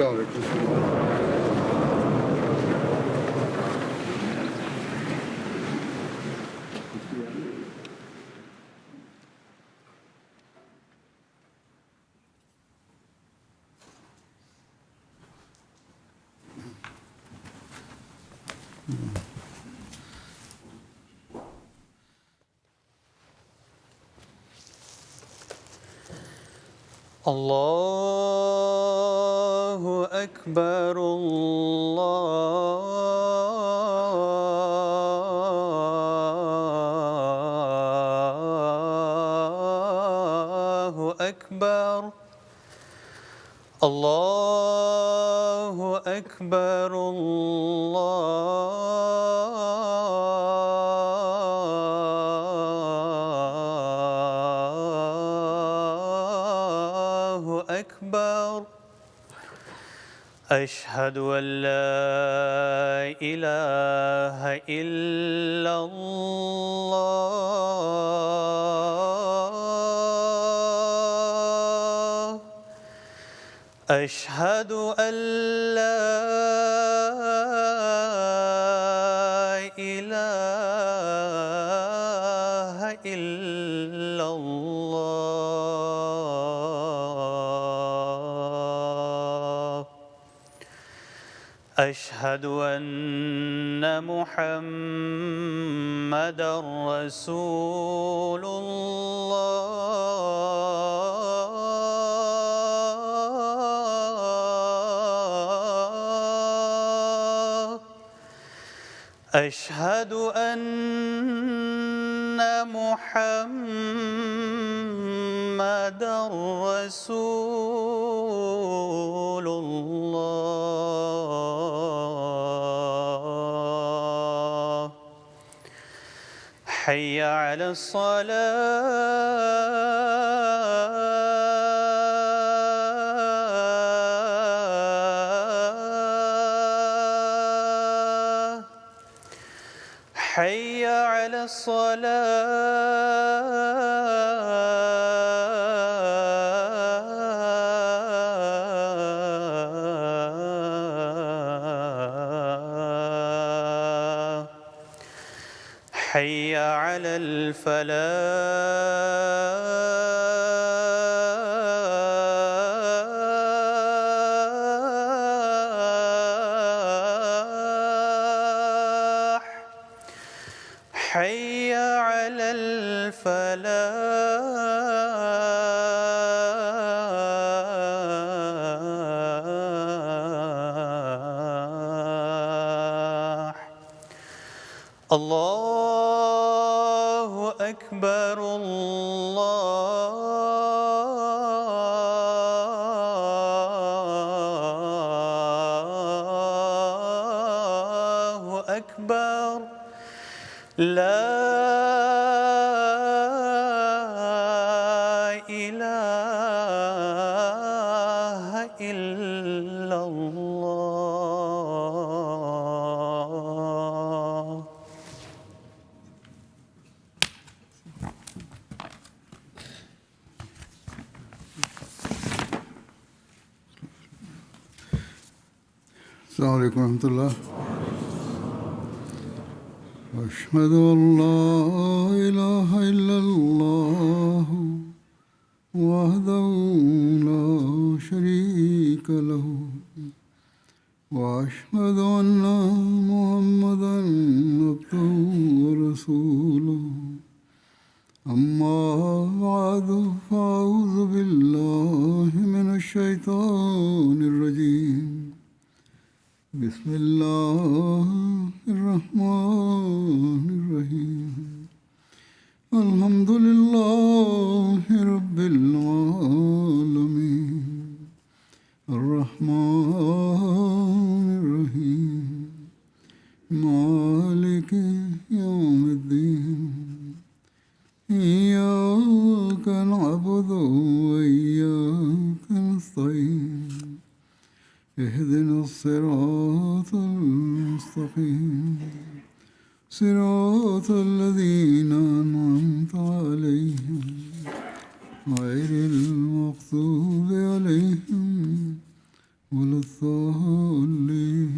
السلام عليكم. الله أكبر الله أكبر الله أكبر الله أكبر أشهد أن لا إله إلا الله أشهد أن لا إله إلا الله أشهد أن محمدًا رسول الله أشهد أن محمدًا رسول الله حي على الصلاة حي على الصلاة حي على الفلاح حي على الفلاح الله أكبر الله أكبر لا إله إلا الله السلام عليكم ورحمة الله. أشهد أن لا إله إلا الله وحده لا شريك له وأشهد أن محمدًا عبده ورسوله أما بعد فأعوذ بالله من الشيطان الرجيم بسم الله الرحمن الرحيم الحمد لله رب العالمين الرحمن الرحيم مالك يوم الدين إياك نعبد وإياك نستعين اهدنا الصراط المستقيم صراط الذين أنعمت عليهم غير المغضوب عليهم ولا الضالين.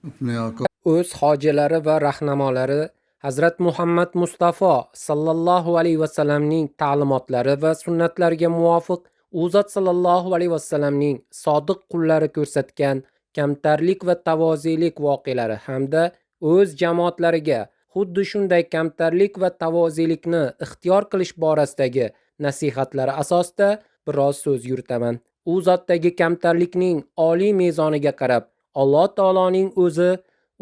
अपने आका o'z hojilari va rahnamolari Hazrat Muhammad Mustafa sallallohu alayhi vasallamning ta'limotlari va sunnatlariga muvofiq u zot sallallohu alayhi vasallamning sodiq qullari ko'rsatgan kamtarlik va tavozilik voqealari hamda o'z jamoatlariga xuddi shunday kamtarlik va tavozilikni ixtiyor qilish borasidagi nasihatlari asosida biroz so'z yuritaman. U zotdagi kamtarlikning oliy mezoniga qarab Alloh taoloning o'zi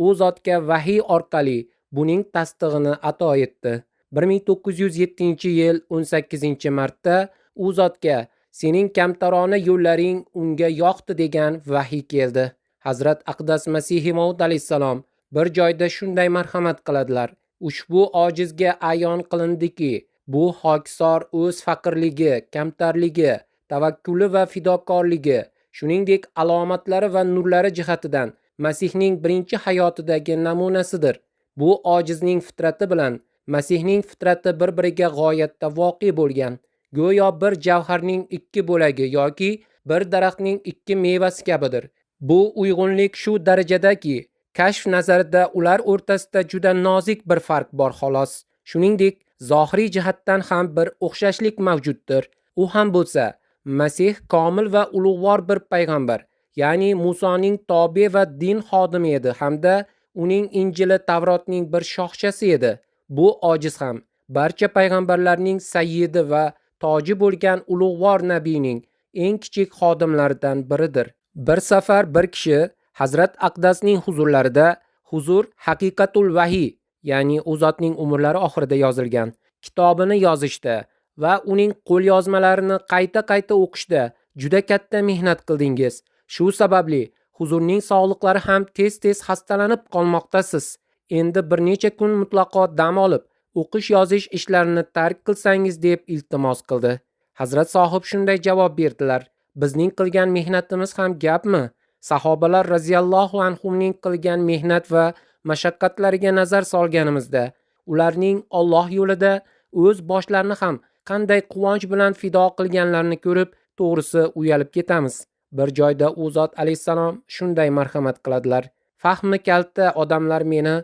u zotga vahiy orqali buning tasdig'ini ato etdi. 1907-yil 18-martda u zotga sening kamtarona yo'llaring unga yoqdi degan vahiy keldi. Hazrat Aqdas Masihi Maud alayhissalom bir joyda shunday marhamat qiladilar. Ushbu ojizga ayon qilindiki, bu hokisor o'z faqirligi, kamtarligi, tavakkuli va fidokorligi, shuningdek alomatlari va nurlari jihatidan Masihning birinchi hayotidagi namunasidir. Bu ojizning fitrati bilan Masihning fitrati bir-biriga g'oyatda voqe bo'lgan. Go'yo bir javharning ikki bo'lagi yoki bir daraxtning ikki mevasi kabidir. Bu uyg'unlik shu darajadaki, kashf nazarida ular o'rtasida juda nozik bir farq bor xolos. Shuningdek, zohiriy jihatdan ham bir o'xshashlik mavjuddir. U ham bo'lsa, Masih komil va ulug'vor bir payg'ambar, ya'ni Musoning tobe va din xodimi edi hamda uning Injili Tavrotning bir shoxchasi edi. Bu ojiz ham barcha payg'ambarlarning sayyidi va toji bo'lgan ulug'vor nabiyning eng kichik xodimlaridan biridir. Bir safar bir kishi Hazrat Aqdasning huzurlarida Huzur Haqiqatul Vahiy, ya'ni u zotning umrlari oxirida yozilgan kitobini yozishda va uning qo'lyozmalarini qayta-qayta o'qishda juda katta mehnat qildingiz. Shu sababli huzurning sog'liqlari ham tez-tez xastalanib qolmoqdasiz. Endi bir necha kun mutlaqo dam olib, o'qish yozish ishlarini tark qilsangiz deb iltimos qildi. Hazrat sohib shunday javob berdilar: bizning qilgan mehnatimiz ham gapmi? Sahobalar raziyallohu anhumning qilgan mehnat va mashaqqatlariga nazar solganimizda, ularning Alloh yo'lida o'z boshlarini ham qanday quvonch bilan fido qilganlarini ko'rib, to'g'risi uyalib ketamiz. Bir joyda u zot alayhissalom shunday marhamat qiladilar: fahmi kalta odamlar meni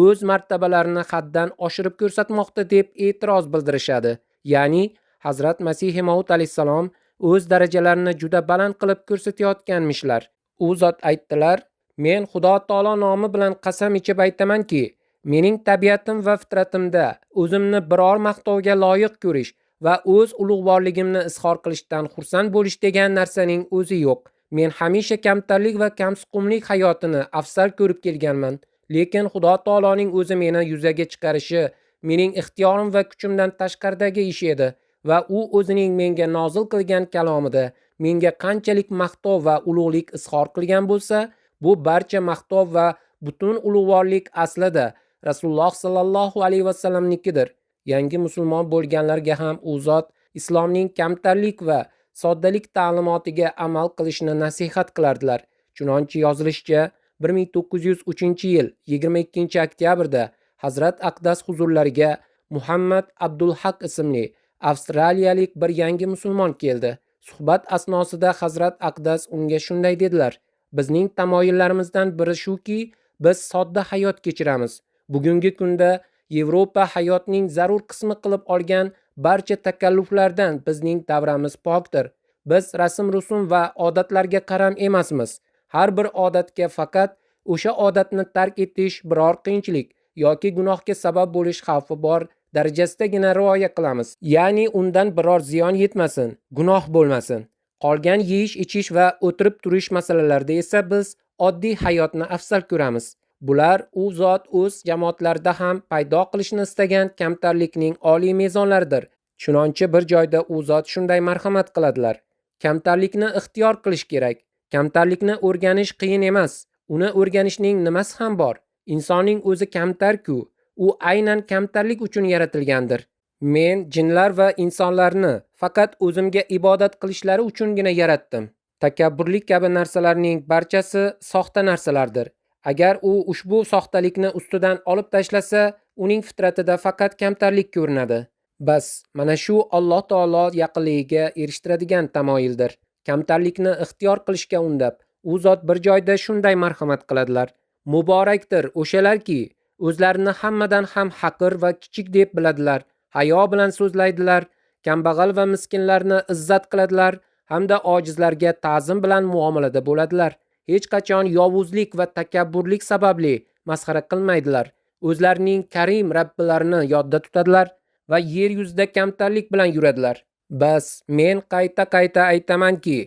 o'z martabalarini haddan oshirib ko'rsatmoqda deb e'tiroz bildirishadi. Ya'ni Hazrat Masih Maud alayhissalom o'z darajalarini juda baland qilib ko'rsatayotganmishlar. U zot aytdilar: men Xudo taolo nomi bilan qasam ichib aytamanki, mening tabiatim va fitratimda o'zimni biror maqtovga loyiq ko'rish va o'z ulug'vorligimni izhor qilishdan xursand bo'lish degan narsaning o'zi yo'q. Men hamisha kamtarlik va kamsuqumlik hayotini afzal ko'rib kelganman. Lekin Xudo taoloning o'zi meni yuzaga chiqarishi mening ixtiyorim va kuchimdan tashqaridagi ish edi va u o'zining menga nozil qilgan kalomida menga qanchalik maqtov va ulug'lik izhor qilgan bo'lsa, bu barcha maqtov va butun ulug'vorlik aslida Rasululloh sallallohu alayhi vasallamnikidir. Yangi musulmon bo'lganlarga ham u zot islomning kamtarlik va soddalik ta'limotiga amal qilishni nasihat qilardilar. Chunonchi yozilishicha 1903-yil 22-oktyabrda Hazrat Aqdas huzurlariga Muhammad Abdulhaq ismli avstraliyalik bir yangi musulmon keldi. Suhbat asnosida Hazrat Aqdas unga shunday dedilar: bizning tamoyillarimizdan biri shuki, biz sodda hayot kechiramiz. Bugungi kunda Yevropa hayotning zarur qismi qilib olgan barcha takalluflardan bizning davramiz pokdir. Biz rasm-rusum va odatlarga qaram emasmiz. Har bir odatga faqat o'sha odatni tark etish biror qiyinchilik yoki gunohga sabab bo'lish xavfi bor darajasidagina rioya qilamiz. Ya'ni undan biror ziyon yetmasin, gunoh bo'lmasin. Qolgan yeyish-ichish va o'tirib turish masalalarida esa biz oddiy hayotni afzal ko'ramiz. Bular u zot o'z jamoatlarida ham paydo qilishni istagan kamtarlikning oliy mezonlaridir. Chunonchi bir joyda u zot shunday marhamat qiladilar: kamtarlikni ixtiyor qilish kerak. Kamtarlikni o'rganish qiyin emas. Uni o'rganishning nimasi ham bor? Insonning o'zi kamtar-ku. U aynan kamtarlik uchun yaratilgandir. Men jinlar va insonlarni faqat o'zimga ibodat qilishlari uchungina yaratdim. Takabburlik kabi narsalarning barchasi soxta narsalardir. Agar u ushbu soxtalikni ustidan olib tashlasa, uning fitratida faqat kamtarlik ko'rinadi. Bas, mana shu Alloh taolo yaqinligiga erishtiradigan tamoyildir. Kamtarlikni ixtiyor qilishga undab, u zot bir joyda shunday marhamat qiladilar: muborakdir o'shalarki, o'zlarini hammadan ham haqir va kichik deb biladilar, hayo bilan so'zlaydilar, kambag'al va miskinlarni izzat qiladilar hamda ojizlarga ta'zim bilan muomalada bo'ladilar. Hech qachon yovuzlik va takabburlik sababli masxara qilmaydilar. O'zlarining karim Rabbilarini yodda tutadilar va yer yuzida kamtarlik bilan yuradilar. Bas, men qayta aytamanki,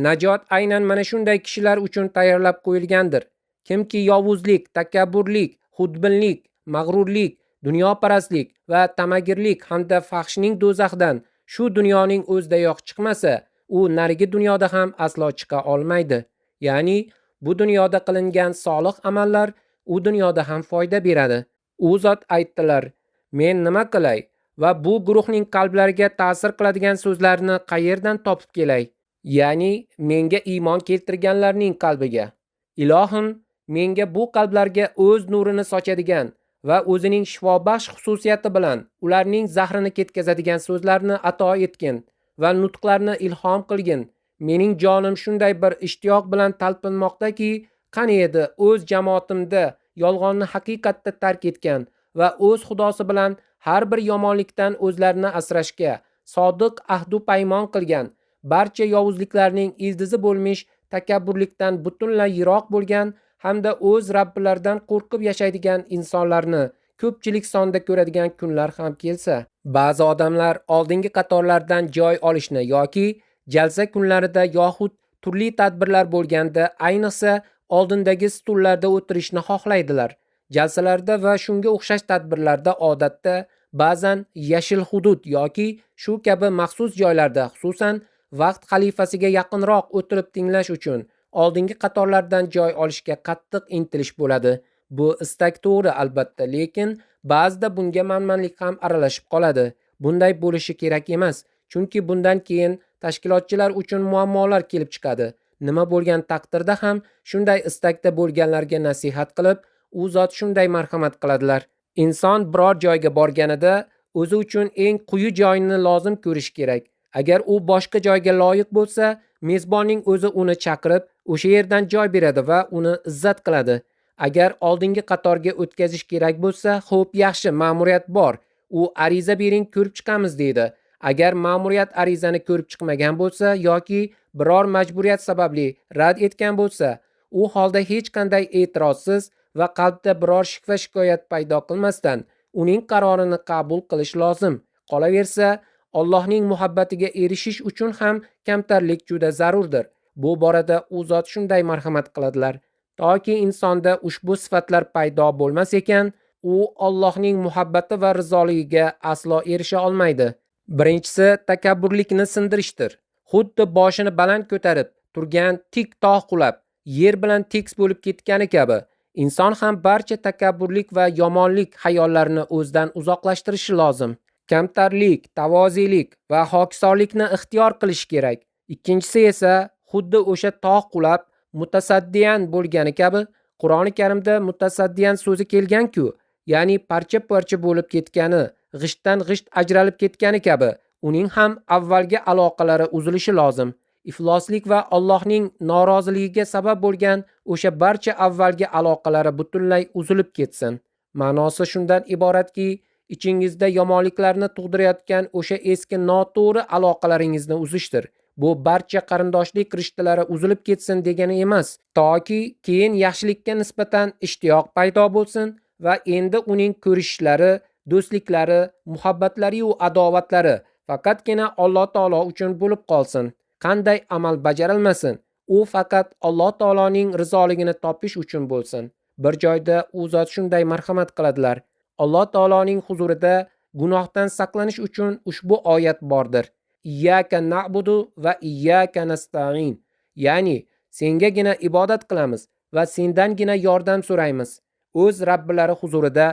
najot aynan mana shunday kishilar uchun tayyorlab qo'yilgandir. Kimki yovuzlik, takabburlik, xudbinlik, mag'rurlik, dunyoparastlik va tamagirlik hamda fahshning do'zaxdan shu dunyoning o'zidayoq chiqmasa, u narigi dunyoda ham aslo chiqa olmaydi. Ya'ni bu dunyoda qilingan solih amallar u dunyoda ham foyda beradi. U zot aytdilar: men nima qilay va bu guruhning qalblariga ta'sir qiladigan so'zlarni qayerdan topib kelay? Ya'ni menga iymon keltirganlarning qalbiga. Ilohim menga bu qalblarga o'z nurini sochadigan va o'zining shifobaxsh xususiyati bilan ularning zahrini ketkazadigan so'zlarni ato etgin va nutqlarni ilhom qilgin. Mening jonim shunday bir ishtiyoq bilan talpinmoqdaki, qani edi o'z jamoatimda yolg'onni haqiqatda tark etgan va o'z xudosi bilan har bir yomonlikdan o'zlarini asrashga sodiq ahdu paymon qilgan, barcha yovuzliklarning ildizi bo'lmish takabburlikdan butunlay yiroq bo'lgan hamda o'z Rabbilaridan qo'rqib yashaydigan insonlarni ko'pchilik sonda ko'radigan kunlar ham kelsa. Ba'zi odamlar oldingi qatorlardan joy olishni yoki jalsa kunlarida yoxud turli tadbirlar bo'lganda ayniqsa oldindagi stullarda o'tirishni xohlaydilar. Jalsalarda va shunga o'xshash tadbirlarda odatda ba'zan yashil hudud yoki shu kabi maxsus joylarda, xususan vaqt xalifasiga yaqinroq o'tirib tinglash uchun oldingi qatorlardan joy olishga qattiq intilish bo'ladi. Bu istak to'g'ri albatta, lekin ba'zida bunga manmanlik ham aralashib qoladi. Bunday bo'lishi kerak emas, chunki bundan keyin tashkilotchilar uchun muammolar kelib chiqadi. Nima bo'lgan taqdirda ham shunday istakda bo'lganlarga nasihat qilib, u zot shunday marhamat qiladilar: inson biror joyga borganida o'zi uchun eng quyi joyini lozim ko'rish kerak. Agar u boshqa joyga loyiq bo'lsa, mezbonning o'zi uni chaqirib, o'sha yerdan joy beradi va uni izzat qiladi. Agar oldingi qatorga o'tkazish kerak bo'lsa, xo'p, yaxshi, ma'muriyat bor. U ariza bering, ko'rib chiqamiz deydi. Agar ma'muriyat arizani ko'rib chiqmagan bo'lsa yoki biror majburiyat sababli rad etgan bo'lsa, u holda hech qanday e'tirozsiz va qalbda biror shik va shikoyat paydo qilmasdan uning qarorini qabul qilish lozim. Qolaversa, Allohning muhabbatiga erishish uchun ham kamtarlik juda zarurdir. Bu borada u zot shunday marhamat qiladilar: toki insonda ushbu sifatlar paydo bo'lmas ekan, u Allohning muhabbati va rizoligiga aslo erisha olmaydi. Birinchisi takabburlikni sindirishdir. Xuddi boshini baland ko'tarib turgan tik tog' qulab yer bilan tekis bo'lib ketgani kabi, inson ham barcha takabburlik va yomonlik hayollarini o'zidan uzoqlashtirishi lozim. Kamtarlik, tavozilik va hokisorlikni ixtiyor qilish kerak. Ikkinchisi esa xuddi o'sha tog' qulab mutasaddiyan bo'lgani kabi, Qur'oni Karimda mutasaddiyan so'zi kelgan-ku, ya'ni parcha-parcha bo'lib ketgani, g'ishtdan g'isht ajralib ketgani kabi, uning ham avvalgi aloqalari uzilishi lozim. Ifloslik va Allohning noroziligiga sabab bo'lgan o'sha barcha avvalgi aloqalari butunlay uzilib ketsin. Ma'nosi shundan iboratki, ichingizda yomonliklarni tug'dirayotgan o'sha eski noto'g'ri aloqalaringizni uzishdir. Bu barcha qarindoshlik rishtalari uzilib ketsin degani emas, toki keyin yaxshilikka nisbatan ishtiyoq paydo bo'lsin va endi uning ko'rishishlari, do'stliklari, muhabbatlari va adovatlari faqatgina Alloh taolo uchun bo'lib qolsin. Qanday amal bajarilmasin, u faqat Alloh taoloning rizoligini topish uchun bo'lsin. Bir joyda u zot shunday marhamat qiladilar: Alloh taoloning huzurida gunohdan saqlanish uchun ushbu oyat bordir. Iyyaka na'budu va iyyaka nasta'in. Ya'ni sengagina ibodat qilamiz va sendangina yordam so'raymiz. O'z Rabbilari huzurida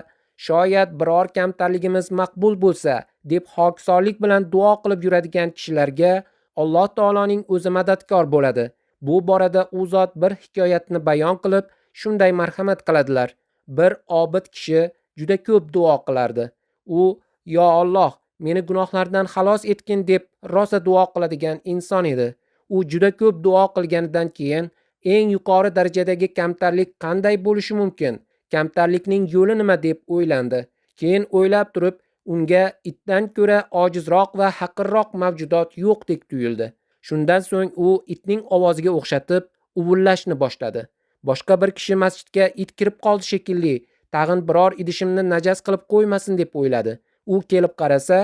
shoyat biror kamtarligimiz maqbul bo'lsa deb hokisorlik bilan duo qilib yuradigan kishilarga Alloh taoloning o'zi madadkor bo'ladi. Bu borada u zot bir hikoyatni bayon qilib shunday marhamat qiladilar: bir obid kishi juda ko'p duo qilardi. U: "Yo Alloh, meni gunohlardan xalos etgin deb rosa duo qiladigan inson edi. U juda ko'p duo qilganidan keyin eng yuqori darajadagi kamtarlik qanday bo'lishi mumkin? Kamtarlikning yo'li nima deb o'ylandi. Keyin o'ylab turib, unga itdan ko'ra ojizroq va haqirroq mavjudot yo'qdek tuyuldi. Shundan so'ng u itning ovoziga o'xshatib uvullashni boshladi. Boshqa bir kishi masjidga it kirib qoldi shekilli, tag'in biror idishimni najas qilib qo'ymasin deb o'yladi. U kelib qarasa,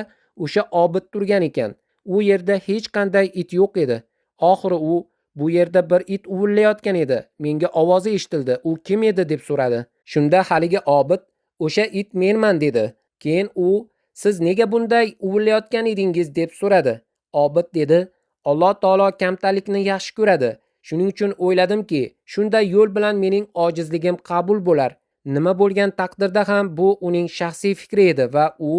o'sha obid turgan ekan. U yerda hech qanday it yo'q edi. Oxiri u bu yerda bir it uvullayotgan edi. Menga ovozi eshitildi. U kim edi deb so'radi. Shunda haligi obid, o'sha it menman dedi. Keyin u, siz nega bunday uvullayotgan edingiz deb so'radi. Obid dedi, Alloh taolo kamtarlikni yaxshi ko'radi. Shuning uchun o'yladimki, shunday yo'l bilan mening ojizligim qabul bo'lar. Nima bo'lgan taqdirda ham bu uning shaxsiy fikri edi va u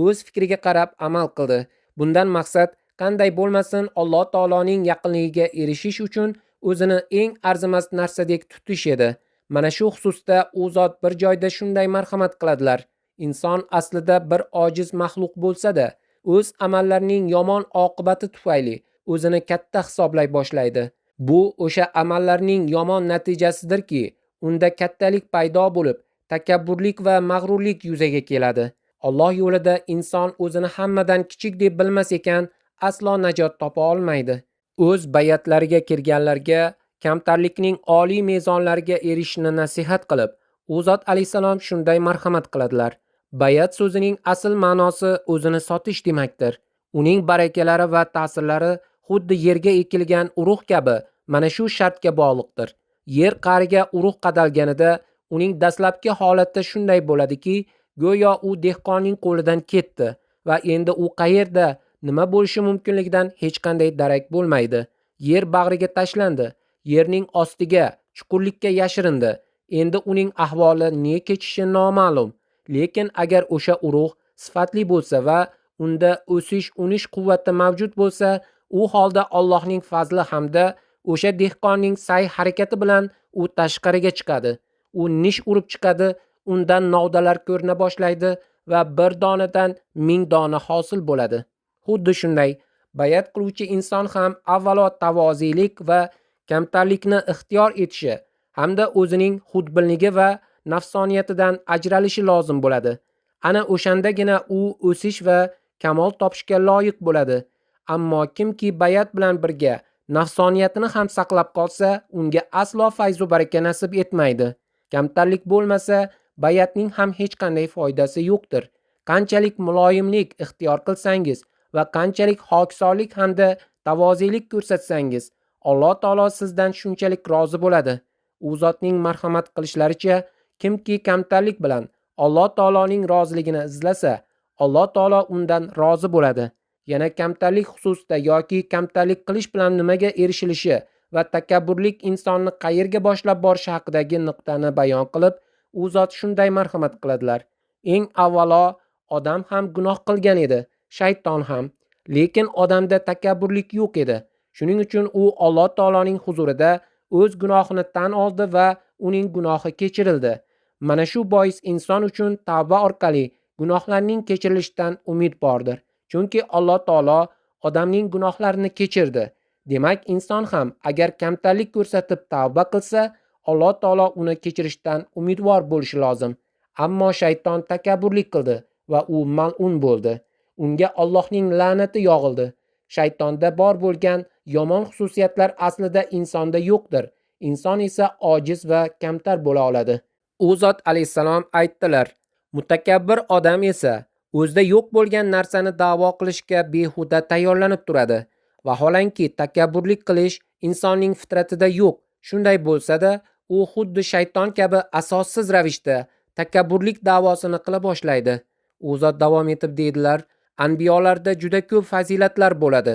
o'z fikriga qarab amal qildi. Bundan maqsad qanday bo'lmasin Alloh taoloning yaqinligiga erishish uchun o'zini eng arzimas narsadek tutish edi. Mana shu xususda u zot bir joyda shunday marhamat qiladilar. Inson aslida bir ojiz maxluq bo'lsa-da, o'z amallarining yomon oqibati tufayli o'zini katta hisoblay boshlaydi. Bu o'sha amallarning yomon natijasidirki, unda kattalik paydo bo'lib, takabburlik va mag'rurlik yuzaga keladi. Alloh yo'lida inson o'zini hammadan kichik deb bilmas ekan, aslo najot topa olmaydi. O'z bayatlariga kirganlarga kamtarlikning oliy mezonlariga erishishni nasihat qilib, u zot alayhisalom shunday marhamat qiladilar. Bayat so'zining asl ma'nosi o'zini sotish demakdir. Uning barakalari va ta'sirlari xuddi yerga ekilgan urug' kabi mana shu shartga bog'liqdir. Yer qa'riga urug' qadalganida uning dastlabki holati shunday bo'ladiki, go'yo u dehqonning qo'lidan ketdi va endi u qayerda, nima bo'lishi mumkinligidan hech qanday darak bo'lmaydi. Yer bag'riga tashlandi, yerning ostiga, chuqurlikka yashirindi. Endi uning ahvoli ne kechishi noma'lum. Lekin agar o'sha urug' sifatli bo'lsa va unda o'sish-unish quvvati mavjud bo'lsa, u holda Allohning fazli hamda o'sha dehqonning sa'y harakati bilan u tashqariga chiqadi. U nish urib chiqadi, undan novdalar ko'rina boshlaydi va bir donadan 1000 dona hosil bo'ladi. Xuddi shunday, bayat qiluvchi inson ham avvalo tavozilik va kamtarlikni ixtiyor etishi hamda o'zining xudbinligi va nafsoniyatidan ajralishi lozim bo'ladi. Ana o'shandagina u o'sish va kamol topishga loyiq bo'ladi. Ammo kimki bayat bilan birga nafsoniyatini ham saqlab qolsa, unga aslo fayz va baraka nasib etmaydi. Kamtarlik bo'lmasa, bayatning ham hech qanday foydasi yo'qdir. Qanchalik muloyimlik ixtiyor qilsangiz va qanchalik hokisorlik hamda tavozilik ko'rsatsangiz, Alloh taolo sizdan shunchalik rozi bo'ladi. U zotning marhamat qilishlaricha, kimki kamtarlik bilan Alloh taoloning roziligini izlasa, Alloh taolo undan rozi bo'ladi. Yana kamtarlik xususida yoki kamtarlik qilish bilan nimaga erishilishi va takabburlik insonni qayerga boshlab borishi haqidagi nuqtani bayon qilib, u zot shunday marhamat qiladilar. Eng avvalo odam ham gunoh qilgan edi, shayton ham. Lekin odamda takabburlik yo'q edi. Shuning uchun u Alloh taoloning huzurida o'z gunohini tan oldi va uning gunohi kechirildi. Mana shu bois inson uchun tavba orqali gunohlarning kechirilishidan umid bordir. Chunki Alloh taolo odamning gunohlarini kechirdi. Demak, inson ham agar kamtarlik ko'rsatib tavba qilsa, Alloh taolo uni kechirishdan umidvor bo'lishi lozim. Ammo shayton takabburlik qildi va u mal'un bo'ldi. Unga Allohning la'nati yog'ildi. Shaytonda bor bo'lgan yomon xususiyatlar aslida insonda yo'qdir. Inson esa ojiz va kamtar bo'la oladi. U zot alayhisalom aytdilar: Mutakabbir odam esa o'zida yo'q bo'lgan narsani da'vo qilishga behuda tayyorlanib turadi. Vaholanki takabburlik qilish insonning fitratida yo'q. Shunday bo'lsa-da, u xuddi shayton kabi asossiz ravishda takabburlik da'vosini qila boshlaydi. U zot davom etib deydilar: Anbiyolarda juda ko'p fazilatlar bo'ladi.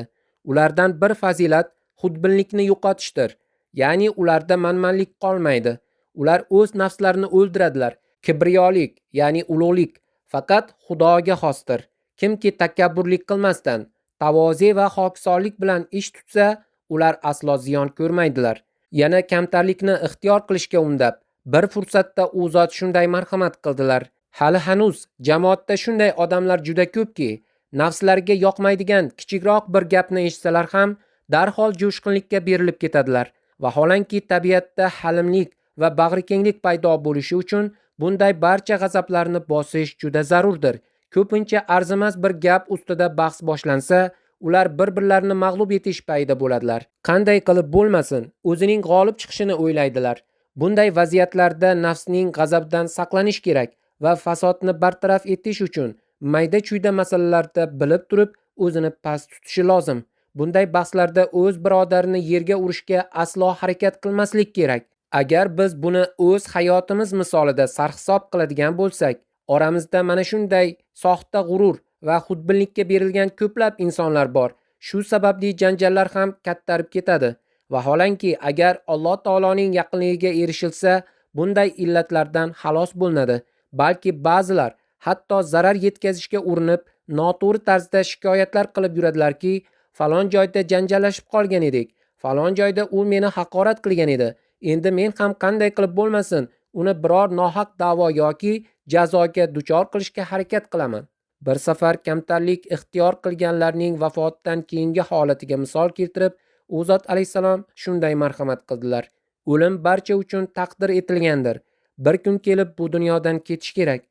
Ulardan bir fazilat xudbinlikni yo'qotishdir. Ya'ni ularda manmanlik qolmaydi. Ular o'z nafslarini o'ldiradilar. Kibriyolik, ya'ni ulug'lik faqat Xudoga xosdir. Kimki takabburlik qilmasdan, tavozi va hokisorlik bilan ish tutsa, ular aslo ziyon ko'rmaydilar. Yana kamtarlikni ixtiyor qilishga undab, bir fursatda u zot shunday marhamat qildilar: Hali hanuz jamoatda shunday odamlar juda ko'pki, nafslariga yoqmaydigan kichikroq bir gapni eshitsalar ham darhol jo'shqinlikka berilib ketadilar. Vaholanki tabiatda halimlik va bag'rikenglik paydo bo'lishi uchun bunday barcha g'azablarni bosish juda zarurdir. Ko'pincha arzimas bir gap ustida bahs boshlansa, ular bir-birlarini mag'lub etish payida bo'ladilar. Qanday qilib bo'lmasin, o'zining g'olib chiqishini o'ylaydilar. Bunday vaziyatlarda nafsning g'azabdan saqlanish kerak va fasodni bartaraf etish uchun mayda-chuyda masalalarda bilib turib o'zini past tutishi lozim. Bunday bahslarda o'z birodarini yerga urishga aslo harakat qilmaslik kerak. Agar biz buni o'z hayotimiz misolida sarhisob qiladigan bo'lsak, oramizda mana shunday soxta g'urur va xudbinlikka berilgan ko'plab insonlar bor. Shu sababli janjallar ham kattarib ketadi. Vaholanki agar Alloh taoloning yaqinligiga erishilsa, bunday illatlardan xalos bo'linadi. Balki ba'zilar hatto zarar yetkazishga urinib, noto'g'ri tarzda shikoyatlar qilib yuradilarki, falon joyda janjallashib qolgan edik, falon joyda u meni haqorat qilgan edi. Endi men ham qanday qilib bo'lmasin, uni biror nohaq da'vo yoki jazoga duchor qilishga harakat qilaman. Bir safar kamtarlik ixtiyor qilganlarning vafotidan keyingi holatiga misol keltirib, u zot alayhisalom shunday marhamat qildilar: o'lim barcha uchun taqdir etilgandir. Bir kun kelib bu dunyodan ketish kerak.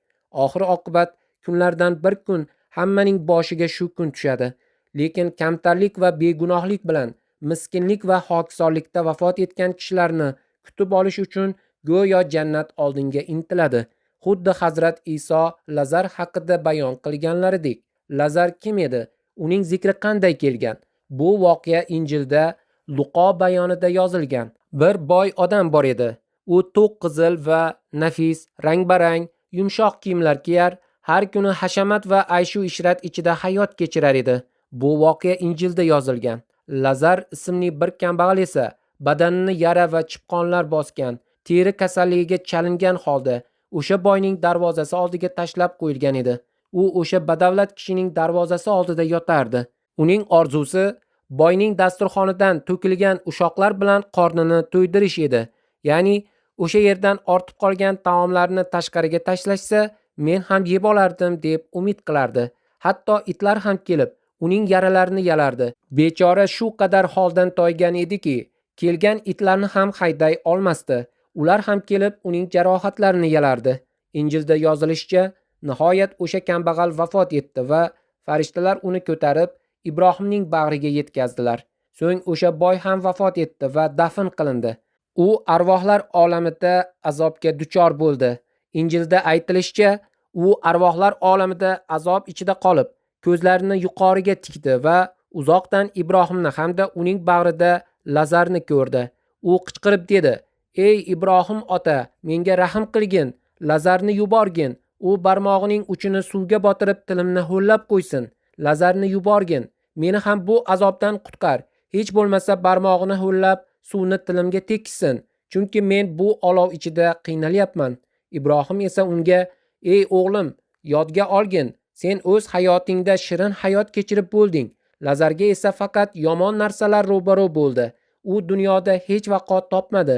Oxir oqibat kunlardan bir kun hammaning boshiga shu kun tushadi. Lekin kamtarlik va begunohlik bilan miskinlik va hokisorlikda vafot etgan kishilarni kutib olish uchun go'yo jannat oldinga intiladi. Xuddi Hazrat Iso Lazar haqida bayon qilganlaridek. Lazar kim edi? Uning zikri qanday kelgan? Bu voqea Injilda Luqo bayonida yozilgan. Bir boy odam bor edi. U to'q qizil va nafis, rang-barang, yumshoq kiyimlar kiyar, har kuni hashamat va ayshu ishrat ichida hayot kechirar edi. Bu voqea Injilda yozilgan. Lazar ismli bir kambag'al esa badanini yara va chipqonlar bosgan, teri kasalligiga chalingan holda o'sha boyning darvozasi oldiga tashlab qo'yilgan edi. U o'sha badavlat kishining darvozasi oldida yotardi. Uning orzusi boyning dasturxonidan to'kilgan ushoqlar bilan qornini to'ydirish edi. Ya'ni o'sha yerdan ortib qolgan taomlarni tashqariga tashlashsa, men ham yeb olardim deb umid qilardi. Hatto itlar ham kelib uning yaralarini yalardi. Bechora shu qadar holdan toygan ediki, kelgan itlarni ham hayday olmasdi. Ular ham kelib uning jarohatlarini yalardi. Injilda yozilishicha, nihoyat o'sha kambag'al vafot etdi va farishtalar uni ko'tarib Ibrohimning bag'riga yetkazdilar. So'ng o'sha boy ham vafot etdi va dafn qilindi. U arvohlar olamida azobga duchor bo'ldi. Injilda aytilishicha, u arvohlar olamida azob ichida qolib, ko'zlarini yuqoriga tikdi va uzoqdan Ibrohimni hamda uning bag'rida Lazarni ko'rdi. U qichqirib dedi: "Ey Ibrohim ota, menga rahm qilgin, Lazarni yuborgin. U barmog'ining uchini suvga botirib tilimni ho'llab qo'ysin. Lazarni yuborgin. Meni ham bu azobdan qutqar. Hech bo'lmasa barmog'ini ho'llab suvni tilimga tekkisin, chunki men bu olov ichida qiynalyapman." Ibrohim esa unga: "Ey o'g'lim, yodga olgin, sen o'z hayotingda shirin hayot kechirib bo'lding. Lazarga esa faqat yomon narsalar ro'baro bo'ldi. U dunyoda hech vaqot topmadi,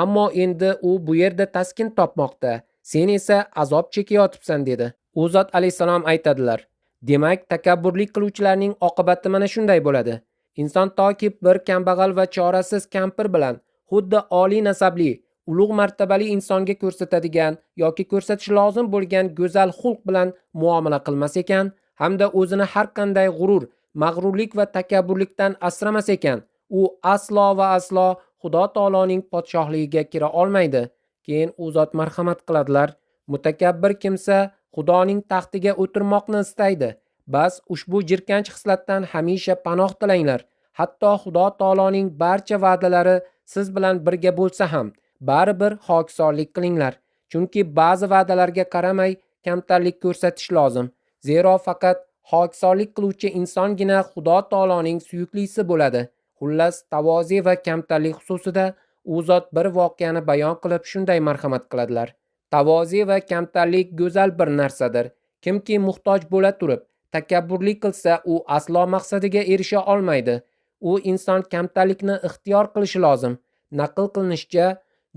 ammo endi u bu yerda taskin topmoqda. Sen esa azob chekayotibsan" dedi. U zot alayhisalom aytadilar: "Demak, takabburlik qiluvchilarning oqibati mana shunday bo'ladi. Inson toki bir kambag'al va chorasiz kampir bilan xuddi oliy nasabli, ulug' martabali insonga ko'rsatadigan yoki ko'rsatish lozim bo'lgan go'zal xulq bilan muomala qilmas ekan, hamda o'zini har qanday g'urur, mag'rurlik va takabburlikdan asramas ekan, u aslo va aslo Xudo taoloning podshohligiga kira olmaydi." Keyin u zot marhamat qiladilar: "Mutakabbir kimsa Xudoning taxtiga o'tirmoqni istaydi. Bas ushbu jirkanch xislatdan hamisha panoh tilanglar. Hatto Xudo taoloning barcha va'dalari siz bilan birga bo'lsa ham, baribir hokisorlik qilinglar. Chunki ba'zi va'dalarga qaramay kamtarlik ko'rsatish lozim. Zero faqat hokisorlik qiluvchi insongina Xudo taoloning suyuklisi bo'ladi." Xullas, tavozi va kamtarlik xususida u zot bir voqeani bayon qilib shunday marhamat qiladilar: "Tavozi va kamtarlik go'zal bir narsadir. Kimki muhtoj bo'la turib takabburlik qilsa, u aslo maqsadiga erisha olmaydi. U inson kamtarlikni ixtiyor qilishi lozim." Naql qilinishicha,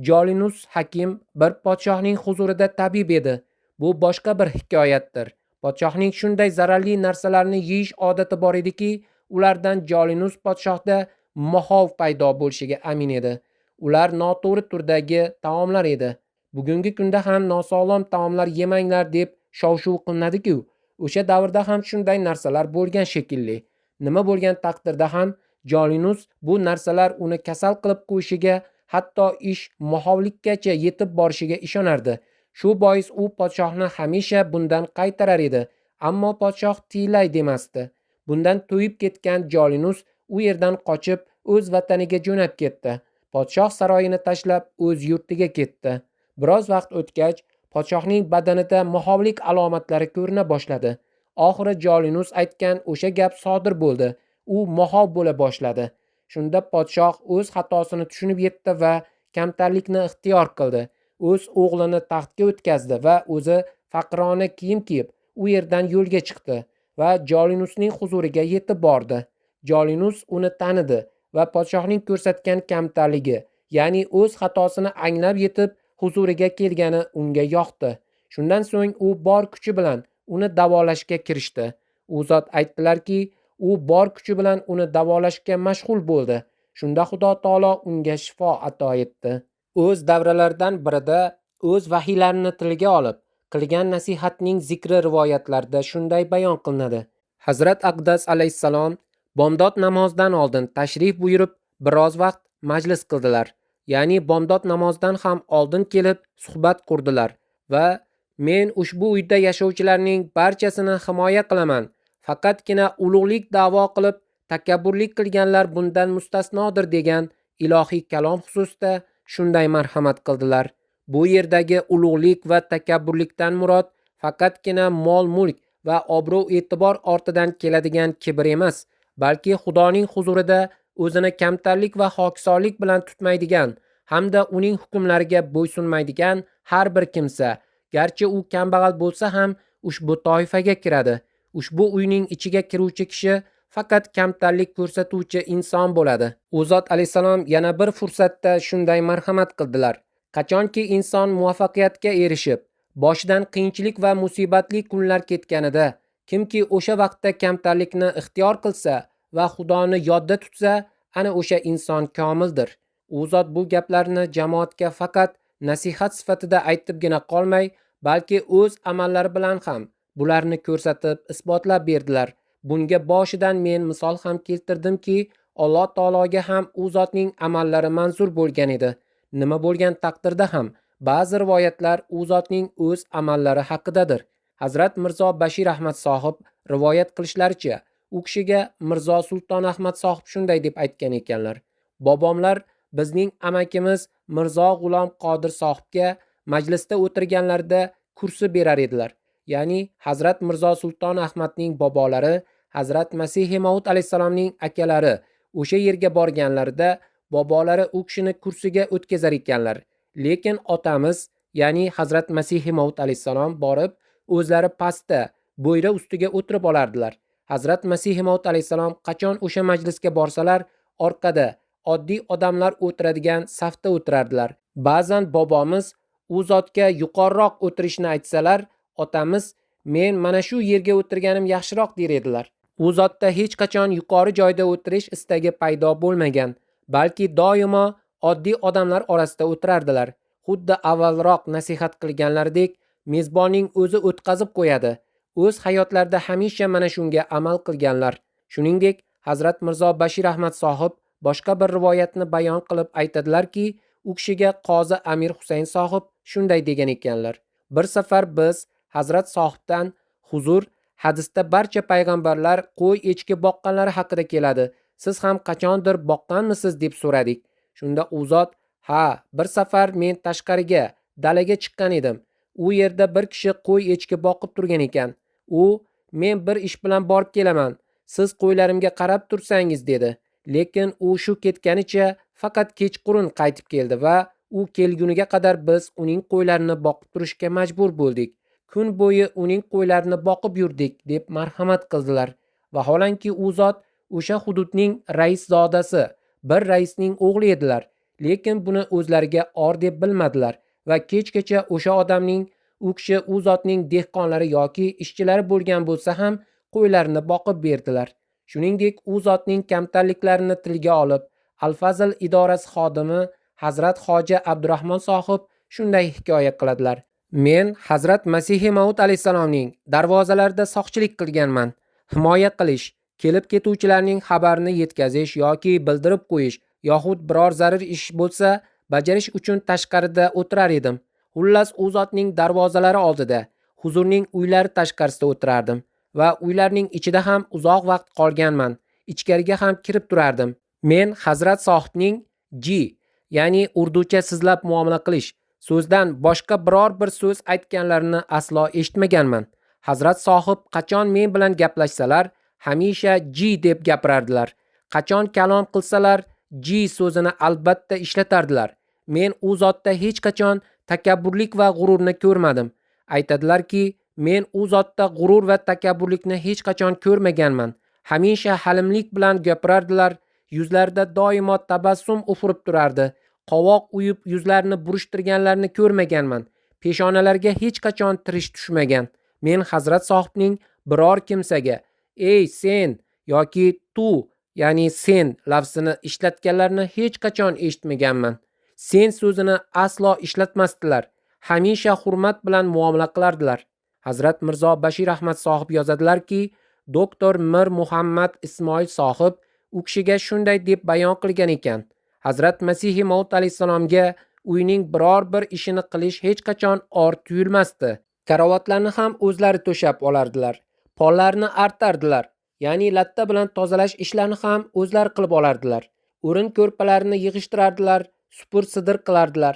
Jolinus Hakim bir podshohning huzurida tabib edi. Bu boshqa bir hikoyatdir. Podshohning shunday zararli narsalarni yeyish odati bor ediki, ulardan Jolinus podshohda mohov paydo bo'lishiga amin edi. Ular noto'g'ri turdagi taomlar edi. Bugungi kunda ham nosog'lom taomlar yemanglar deb shov-shuv qilinadi-ku, o'sha davrda ham shunday narsalar bo'lgan shekilli. Nima bo'lgan taqdirda ham Jolinus bu narsalar uni kasal qilib qo'yishiga, hatto ish mohovlikkacha yetib borishiga ishonardi. Shu bois u podshohni hamisha bundan qaytarar edi, ammo podshoh tiylay demasdi. Bundan to'yib ketgan Jolinus u yerdan qochib o'z vataniga jo'nab ketdi. Podshoh saroyini tashlab o'z yurtiga ketdi. Biroz vaqt o'tgach, podshohning badanida mohovlik alomatlari ko'rina boshladi. Oxiri Jolinus aytgan o'sha gap sodir bo'ldi. U mohov bo'la boshladi. Shunda podshoh o'z xatosini tushunib yetdi va kamtarlikni ixtiyor qildi. O'z o'g'lini taxtga o'tkazdi va o'zi faqirona kiyim kiyib u yerdan yo'lga chiqdi va Jolinusning huzuriga yetib bordi. Jolinus uni tanidi va podshohning ko'rsatgan kamtarligi, ya'ni o'z xatosini anglab yetib huzuriga kelgani unga yoqdi. Shundan so'ng u bor kuchi bilan uni davolashga kirishdi. U zot aytdilarki, u bor kuchi bilan uni davolashga mashg'ul bo'ldi. Shunda Xudo taolo unga shifo ato etdi. O'z davralaridan birida o'z vahiylarini tilga olib qilgan nasihatning zikri rivoyatlarda shunday bayon qilinadi. Hazrat Aqdas alayhissalom bomdod namozidan oldin tashrif buyurib biroz vaqt majlis qildilar. Ya'ni bomdod namozidan ham oldin kelib suhbat qurdilar va men ushbu uyda yashovchilarning barchasini himoya qilaman. Faqatgina ulug'lik da'vo qilib takabburlik qilganlar bundan mustasnodir degan ilohiy kalom xususida shunday marhamat qildilar. Bu yerdagi ulug'lik va takabburlikdan murod faqatgina mol-mulk va obro'-e'tibor ortidan keladigan kibr emas, balki Xudoning huzurida o'zini kamtarlik va xokisorlik bilan tutmaydigan hamda uning hukmlariga bo'ysunmaydigan har bir kimsa, garchi u kambag'al bo'lsa ham ushbu toifaga kiradi. Ushbu uyning ichiga kiruvchi kishi faqat kamtarlik ko'rsatuvchi inson bo'ladi. U zot alayhisalom yana bir fursatda shunday marhamat qildilar. Qachonki inson muvaffaqiyatga erishib, boshidan qiyinchilik va musibatli kunlar ketganida, kimki o'sha vaqtda kamtarlikni ixtiyor qilsa va Xudoni yodda tutsa, ana o'sha inson komildir. U zot bu gaplarni jamoatga faqat nasihat sifatida aytibgina qolmay, balki o'z amallari bilan ham bularni ko'rsatib isbotlab berdilar. Bunga boshidan men misol ham keltirdimki, Alloh taologa ham u zotning amallari manzur bo'lgan edi. Nima bo'lgan taqdirda ham ba'zi rivoyatlar u zotning o'z amallari haqidadir. Hazrat Mirzo Bashir Ahmad sohib rivoyat qilishlaricha, u kishiga Mirzo Sulton Ahmad sohib shunday deb aytgan ekanlar: bobomlar bizning amakimiz Mirzo G'ulom Qodir sohibga majlisda o'tirganlarida kursi berar edilar. Ya'ni Hazrat Mirzo Sulton Ahmadning bobolari Hazrat Masih Maud alayhisalomning akalari o'sha yerga borganlarida bobolari u kishini kursiga o'tkazar ekanlar. Lekin otamiz, ya'ni Hazrat Masih Maud alayhisalom borib o'zlari pastda bo'yra ustiga o'tirib olardilar. Hazrat Masih Maud alayhisalom qachon o'sha majlisga borsalar, orqada oddiy odamlar o'tiradigan safda o'tirardilar. Ba'zan bobomiz u zotga yuqoriroq o'tirishni aytsalar, otamiz men mana shu yerga o'tirganim yaxshiroq der edilar. U zotda hech qachon yuqori joyda o'tirish istagi paydo bo'lmagan, balki doimo oddiy odamlar orasida o'tirardilar. Xuddi avvalroq nasihat qilganlaridek, mezbonning o'zi o'tkazib qo'yadi. O'z hayotlarida hamisha mana shunga amal qilganlar. Shuningdek, Hazrat Mirzo Bashir Ahmad sohib boshqa bir rivoyatni bayon qilib aytadilarki, u kishiga qozi Amir Husayn sohib shunday degan ekanlar: bir safar biz Hazrat sohibdan huzur, hadisda barcha payg'ambarlar qo'y echki boqqanlari haqida keladi. Siz ham qachondir boqqanmisiz deb so'radik. Shunda u zot: ha, bir safar men tashqariga, dalaga chiqqan edim. U yerda bir kishi qo'y echki boqib turgan ekan. U: men bir ish bilan borib kelaman. Siz qo'ylarimga qarab tursangiz dedi. Lekin u shu ketganicha faqat kechqurun qaytib keldi va u kelguniga qadar biz uning qo'ylarini boqib turishga majbur bo'ldik. Kun bo'yi uning qo'ylarini boqib yurdik deb marhamat qildilar. Vaholanki u zot o'sha hududning raiszodasi, bir raisning o'g'li edilar. Lekin buni o'zlariga or deb bilmadilar va kechgacha o'sha odamning u kishi u zotning dehqonlari yoki ishchilari bo'lgan bo'lsa ham qo'ylarini boqib berdilar. Shuningdek, u zotning kamtarliklarini tilga olib, Al-Fazl idorasi xodimi Hazrat Hoji Abdurahmon sohib shunday hikoya qiladilar. Men Hazrat Masih Maud alayhisalomning darvozalarida soqchilik qilganman. Himoya qilish, kelib ketuvchilarning xabarini yetkazish yoki bildirib qo'yish yoxud biror zarur ish bo'lsa bajarish uchun tashqarida o'tirar edim. Xullas, u zotning darvozalari oldida, huzurning uylari tashqarisida o'tirardim va uylarning ichida ham uzoq vaqt qolganman. Ichkariga ham kirib turardim. Men Hazrat sohibning ya'ni urducha sizlab muomala qilish so'zdan boshqa biror bir so'z aytganlarini aslo eshitmaganman. Hazrat sohib qachon men bilan gaplashsalar, hamisha deb gapirardilar. Qachon kalom qilsalar, so'zini albatta ishlatardilar. Men u zotda hech qachon takabburlik va g'ururni ko'rmadim. Aytadilarki, men u zotda g'urur va takabburlikni hech qachon ko'rmaganman. Hamisha halimlik bilan gapirardilar. Yuzlarida doimo tabassum ufurib turardi. Qovoq uyib yuzlarini burishtirganlarni ko'rmaganman. Peshonalariga hech qachon tirish tushmagan. Men Hazrat sohibning biror kimsaga "Ey sen" yoki "tu" ya'ni "sen" lafzini ishlatganlarni hech qachon eshitmaganman. "Sen" so'zini aslo ishlatmasdilar. Hamisha hurmat bilan muomala qilardilar. Hazrat Mirzo Bashir Ahmad sohib yozadilarki, doktor Mir Muhammad Ismoil sohib u kishiga shunday deb bayon qilgan ekan: Hazrat Masih Maud alayhisalomga uyning biror bir ishini qilish hech qachon or tuyulmasdi. Karavotlarni ham o'zlari to'shab olardilar. Pollarni artardilar, ya'ni latta bilan tozalash ishlarini ham o'zlari qilib olardilar. O'rin ko'rpalarini yig'ishtirardilar, supur-sidir qilardilar.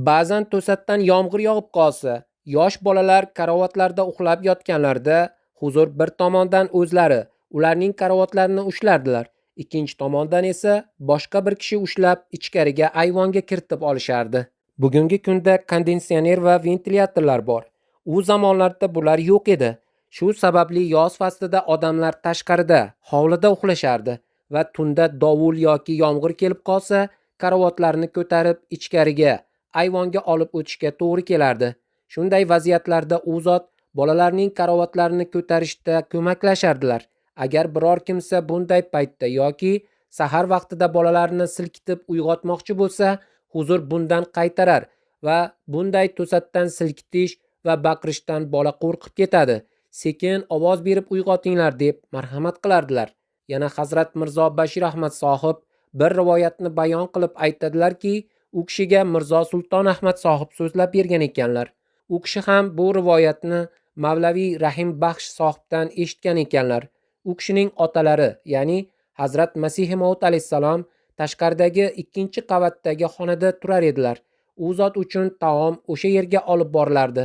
Ba'zan to'satdan yomg'ir yog'ib qolsa, yosh bolalar karavotlarda uxlab yotganlarida huzur bir tomondan o'zlari ularning karavotlarini ushlardilar. Ikkinchi tomondan esa boshqa bir kishi ushlab ichkariga ayvonga kiritib olishardi. Bugungi kunda konditsioner va ventilyatorlar bor. U zamonlarda bular yo'q edi. Shu sababli yoz faslida odamlar tashqarida, hovlida uxlashardi va tunda dovul yoki yomg'ir kelib qolsa, karavotlarni ko'tarib ichkariga, ayvonga olib o'tishga to'g'ri kelardi. Shunday vaziyatlarda u zot bolalarning karavotlarini ko'tarishda ko'maklashardilar. Agar biror kimsa bunday paytda yoki sahar vaqtida bolalarini silkitib uyg'otmoqchi bo'lsa, huzur bundan qaytarar va bunday to'satdan silkitish va baqirishdan bola qo'rqib ketadi. Sekin ovoz berib uyg'otinglar deb marhamat qilardilar. Yana Hazrat Mirzo Bashir Ahmad sohib bir rivoyatni bayon qilib aytadilarki, u kishiga Mirzo Sulton Ahmad sohib so'zlab bergan ekanlar. U kishi ham bu rivoyatni Mavlaviy Rahim Baxsh sohibdan eshitgan ekanlar. U kishining otalari, ya'ni Hazrat Masih Maud alayhisalom tashqaridagi ikkinchi qavatdagi xonada turar edilar. U zot uchun taom o'sha yerga olib borilardi.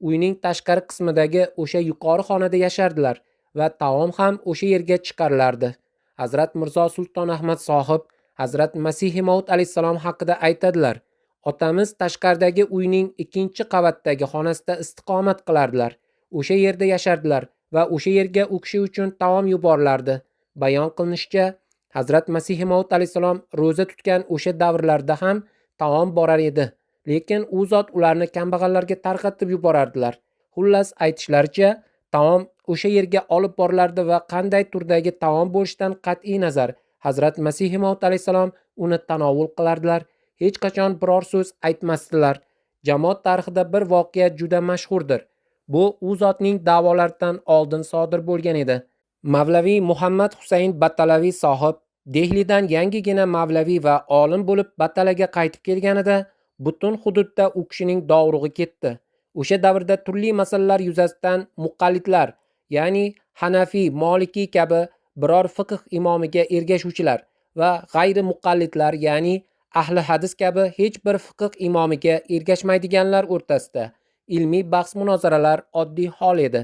Uyning tashqari qismidagi o'sha yuqori xonada yashardilar va taom ham o'sha yerga chiqarilardi. Hazrat Mirzo Sulton Ahmad sohib Hazrat Masih Maud alayhisalom haqida aytadilar: Otamiz tashqaridagi uyning ikkinchi qavatdagi xonasida istiqomat qilardilar. O'sha yerda yashardilar va o'sha yerga u kishi uchun taom yuborilardi. Bayon qilinishicha, Hazrat Masih Maud alayhisalom ro'za tutgan o'sha davrlarda ham taom borar edi, lekin u zot ularni kambag'allarga tarqatib yuborardilar. Xullas, aytishlaricha, taom o'sha yerga olib borilardi va qanday turdagi taom bo'lishidan qat'iy nazar Hazrat Masih Maud alayhisalom uni tanovul qilardilar. Hech qachon biror so'z aytmasdilar. Jamoat tarixida bir voqea juda mashhurdir. Bu u zotning da'volaridan oldin sodir bo'lgan edi. Mavlaviy Muhammad Husayn Batalaviy sohib Dehlidan yangigina mavlaviy va olim bo'lib Batalaga qaytib kelganida butun hududda u kishining dovrug'i ketdi. O'sha davrda turli masalalar yuzasidan muqallidlar, ya'ni Hanafi, Maliki kabi biror fiqh imomiga ergashuvchilar va g'ayri muqallidlar, ya'ni ahli hadis kabi hech bir fiqh imomiga ergashmaydiganlar o'rtasida ilmiy bahs-munozaralar oddiy hol edi.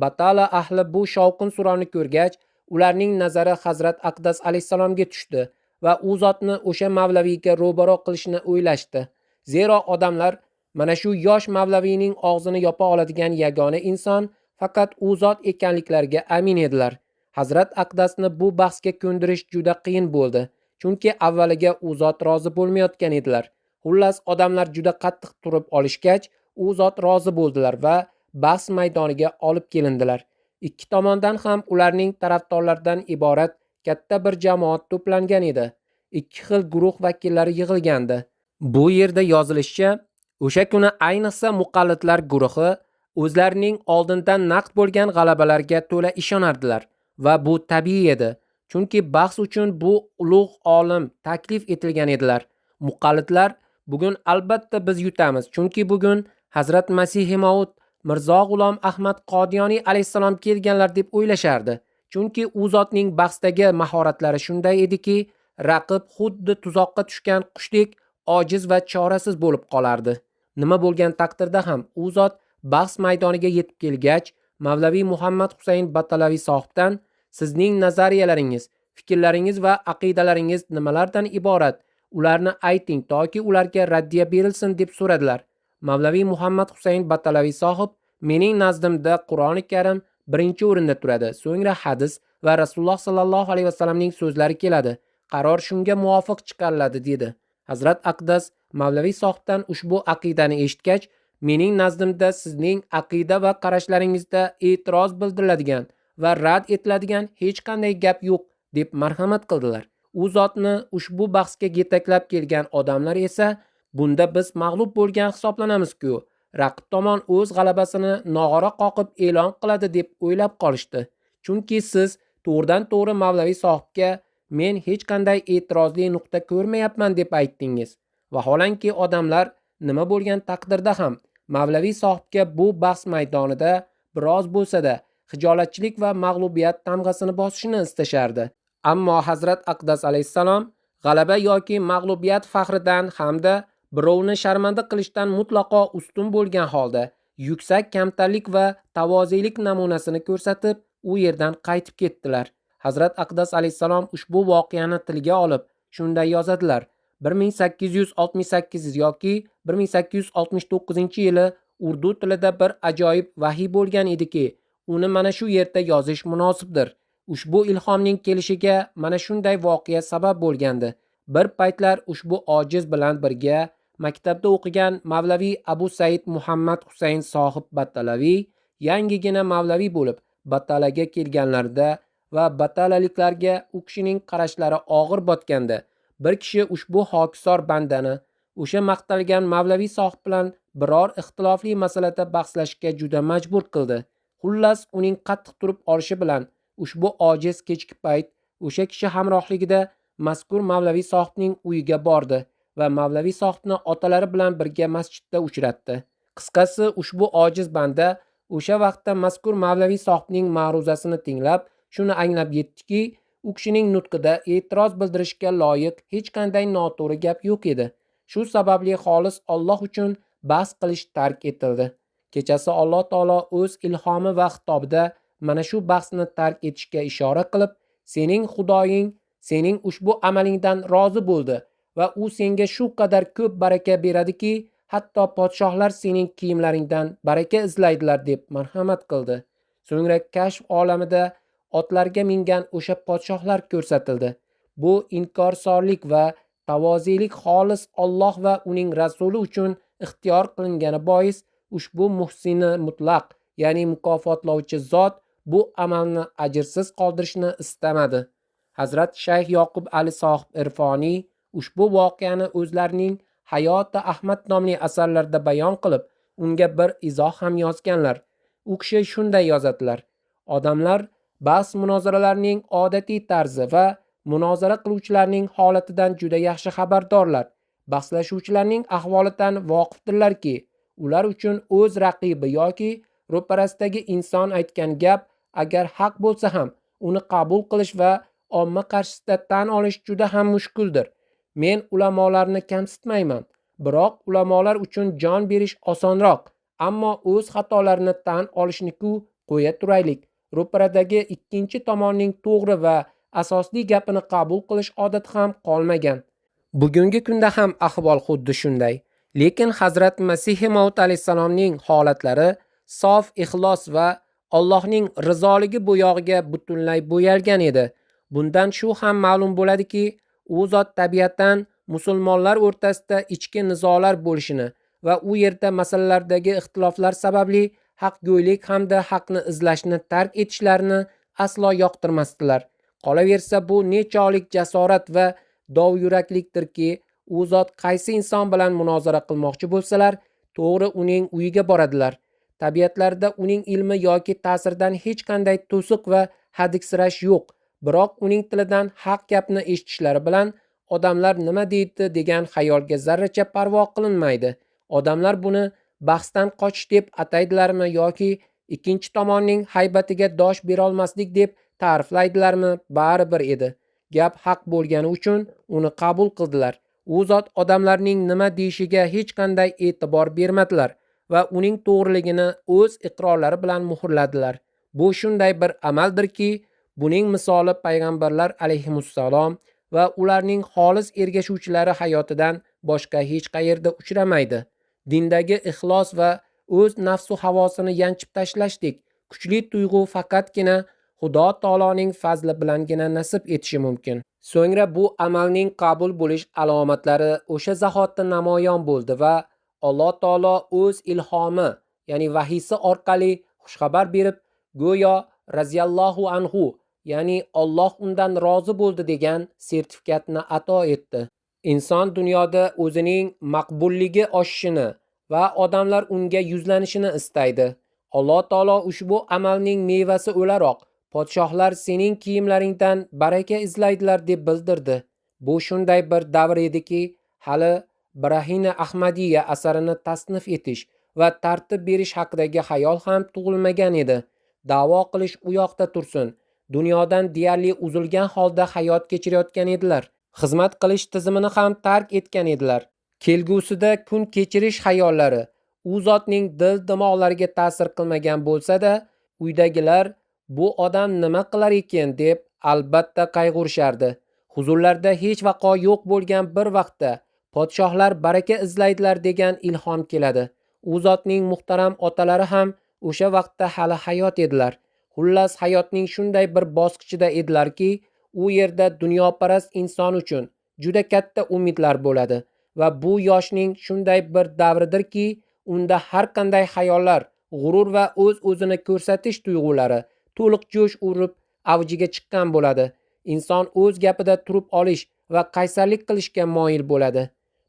Batala ahli bu shovqin suroni ko'rgach, ularning nazari Hazrat Aqdas alayhisalomga tushdi va u zotni o'sha mavlaviyga ro'baro qilishni o'ylashdi. Zero odamlar mana shu yosh mavlaviyning og'zini yopa oladigan yagona inson faqat u zot ekanliklariga amin edilar. Hazrat Aqdasni bu bahsga ko'ndirish juda qiyin bo'ldi, chunki avvaliga u zot rozi bo'lmayotgan edilar. Xullas, odamlar juda qattiq turib olishgach, u zot rozi bo'ldilar va bahs maydoniga olib kelindilar. Ikki tomondan ham ularning tarafdorlaridan iborat katta bir jamoat to'plangan edi. Ikki xil guruh vakillari yig'ilgandi. Bu yerda yozilishicha, o'sha kuni ayniqsa muqallidlar guruhi o'zlarining oldindan naqd bo'lgan g'alabalarga to'la ishonardilar va bu tabiiy edi. Chunki bahs uchun bu ulug' olim taklif etilgan edilar. Muqallidlar bugun albatta biz yutamiz, chunki bugun Hazrat Masih Maud Mirzo G'ulom Ahmad Qodiyoniy alayhissalom kelganlar deb o'ylashardi. Chunki u zotning bahsdagi mahoratlari shunday ediki, raqib xuddi tuzoqqa tushgan qushdek ojiz va chorasiz bo'lib qolardi. Nima bo'lgan taqdirda ham u zot bahs maydoniga yetib kelgach, Mavlaviy Muhammad Husayn Batalaviy sohibdan sizning nazariyalaringiz, fikrlaringiz va aqidalaringiz nimalardan iborat? Ularni ayting toki ularga raddiya berilsin deb so'radilar. Mavlaviy Muhammad Husayn Batalaviy sohib mening nazdimda Qur'oni Karim birinchi o'rinda turadi. So'ngra hadis va Rasululloh sallallohu alayhi vasallamning so'zlari keladi. Qaror shunga muvofiq chiqariladi dedi. Hazrat Aqdas Mavlaviy sohibdan ushbu aqidani eshitgach, mening nazdimda sizning aqida va qarashlaringizda e'tiroz bildiriladigan va rad etiladigan hech qanday gap yo'q deb marhamat qildilar. U zotni ushbu bahsga yetaklab kelgan odamlar esa bunda biz mag'lub bo'lgan hisoblanamiz-ku, raqib tomon o'z g'alabasini nog'ora qoqib e'lon qiladi deb o'ylab qolishdi. Chunki siz to'g'ridan to'g'ri Mavlaviy sohibga men hech qanday e'tirozli nuqta ko'rmayapman deb aytdingiz. Vaholanki odamlar nima bo'lgan taqdirda ham Mavlaviy sohibga bu bahs maydonida biroz bo'lsa-da xijolatchilik va mag'lubiyat tamg'asini bosishni istashardi. Ammo Hazrat Aqdas alayhissalom g'alaba yoki mag'lubiyat faxridan hamda birovni sharmanda qilishdan mutlaqo ustun bo'lgan holda yuksak kamtarlik va tavozelik namunasini ko'rsatib, u yerdan qaytib ketdilar. Hazrat Aqdas alayhissalom ushbu voqeani tilga olib, shunday yozadilar: 1868 yoki 1869-yili urdu tilida bir ajoyib vahiy bo'lgan ediki, uni mana shu yerda yozish munosibdir. Ushbu ilhomning kelishiga mana shunday voqea sabab bo'lgandi. Bir paytlar ushbu ojiz bilan birga maktabda o'qigan Mavlaviy Abu Said Muhammad Husayn sohib Batalaviy yangigina Mavlaviy bo'lib Batalaga kelganlarida va batalaliklarga u kishining qarashlari og'ir botganda bir kishi ushbu hokisor bandani o'sha maqtalgan Mavlaviy sohib bilan biror ixtilofli masalada bahslashga juda majbur qildi. Xullas uning qattiq turib olishi bilan ushbu ojiz kechki payt o'sha kishi hamrohligida mazkur Mavlaviy sohibning uyiga bordi va Mavlaviy sohibni otalari bilan birga masjidda uchratdi. Qisqasi ushbu ojiz banda o'sha vaqtda mazkur Mavlaviy sohibning ma'ruzasini tinglab shuni anglab yetdiki, u kishining nutqida e'tiroz bildirishga loyiq hech qanday noto'g'ri gap yo'q edi. Shu sababli xolis Alloh uchun bahs qilish tark etildi. Kechasi Alloh taolo o'z ilhomi va xitobida mana shu bahsni tark etishga ishora qilib, sening Xudoying sening ushbu amalingdan rozi bo'ldi va u senga shu qadar ko'p baraka beradiki, hatto podshohlar sening kiyimlaringdan baraka izlaydilar deb marhamat qildi. So'ngra kashf olamida otlarga mingan o'sha podshohlar ko'rsatildi. Bu inkorsorlik va tavozelik xolis Alloh va uning rasuli uchun ixtiyor qilingani bois ushbu muhsini mutlaq, ya'ni mukofotlovchi zot bu amalni ajrsiz qoldirishni istamadi. Hazrat Shayx Yoqub Ali sohib Irfoniy ushbu voqeani o'zlarining Hayoti Ahmad nomli asarlarida bayon qilib, unga bir izoh ham yozganlar. U kishi shunday yozadilar: odamlar bahs munozaralarning odatiy tarzi va munozara qiluvchilarning holatidan juda yaxshi xabardorlar. Bahslashuvchilarning ahvolidan voqifdirlarki, ular uchun o'z raqibi yoki ro'parasidagi inson aytgan gap agar haq bo'lsa ham uni qabul qilish va omma qarshisida tan olish juda ham mushkuldir. Men ulamolarni kamsitmayman, biroq ulamolar uchun jon berish osonroq, ammo o'z xatolarini tan olishni-ku qo'ya turaylik. Ro'paradagi ikkinchi tomonning to'g'ri va asosli gapini qabul qilish odati ham qolmagan. Bugungi kunda ham ahvol xuddi shunday. Lekin Hazrat Masih Maud alayhissalomning holatlari sof ixlos va Allohning rizoligi bo'yog'iga butunlay bo'yalgan edi. Bundan shu ham ma'lum bo'ladiki, u zot tabiatan musulmonlar o'rtasida ichki nizolar bo'lishini va u yerda masalalardagi ixtiloflar sababli haqgo'ylik hamda haqni izlashni tark etishlarini aslo yoqtirmasdilar. Qolaversa, bu nechog'lik jasorat va dovyuraklikdirki, u zot qaysi inson bilan munozara qilmoqchi bo'lsalar, to'g'ri uning uyiga boradilar. Tabiatlarida uning ilmi yoki ta'siridan hech qanday to'siq va hadiksirash yo'q. Biroq uning tilidan haq gapni eshitishlari bilan odamlar nima deydi degan xayolga zarracha parvo qilinmaydi. Odamlar buni bahsdan qochish deb ataydilarmi yoki ikkinchi tomonning haybatiga dosh berolmaslik deb ta'riflaydilarmi, baribir edi. Gap haq bo'lgani uchun uni qabul qildilar. U zot odamlarning nima deyishiga hech qanday e'tibor bermadilar va uning to'g'riligini o'z iqrorlari bilan muhrladilar. Bu shunday bir amaldirki, buning misoli payg'ambarlar alayhissalom va ularning xolis ergashuvchilari hayotidan boshqa hech qayerda uchramaydi. Dindagi ixlos va o'z nafsu havosini yanchib tashlashdik kuchli tuyg'u faqatgina Xudo taoloning fazli bilangina nasib etishi mumkin. So'ngra bu amalning qabul bo'lish alomatlari o'sha zahotda namoyon bo'ldi va Alloh taolo o'z ilhomi, ya'ni vahiysi orqali xushxabar berib, go'yo raziyallohu anhu, ya'ni Alloh undan rozi bo'ldi degan sertifikatni ato etdi. Inson dunyoda o'zining maqbulligi oshishini va odamlar unga yuzlanishini istaydi. Alloh taolo ushbu amalning mevasi o'laroq podshohlar sening kiyimlaringdan baraka izlaydilar deb bildirdi. Bu shunday bir davr ediki, hali Brahina Ahmadiya asarini tasnif etish va tartib berish haqidagi xayol ham tug'ilmagan edi. Da'vo qilish u yoqda tursin, dunyodan deyarli uzilgan holda hayot kechirayotgan edilar. Xizmat qilish tizimini ham tark etgan edilar. Kelgusida kun kechirish xayollari u zotning dil dimoqlariga ta'sir qilmagan bo'lsa-da, uydagilar bu odam nima qilar ekan deb albatta qayg'urishardi. Huzurlarda hech vaqo yo'q bo'lgan bir vaqtda podshohlar baraka izlaydilar degan ilhom keladi. U zotning muhtaram otalari ham o'sha vaqtda hali hayot edilar. Xullas, hayotning shunday bir bosqichida edilarki, u yerda dunyoparast inson uchun juda katta umidlar bo'ladi va bu yoshning shunday bir davridirki, unda har qanday xayollar, g'urur va o'z-o'zini ko'rsatish tuyg'ulari to'liq jo'sh urib avjiga chiqqan bo'ladi. Inson o'z gapida turib olish va qaysarlik qilishga moyil bo'ladi.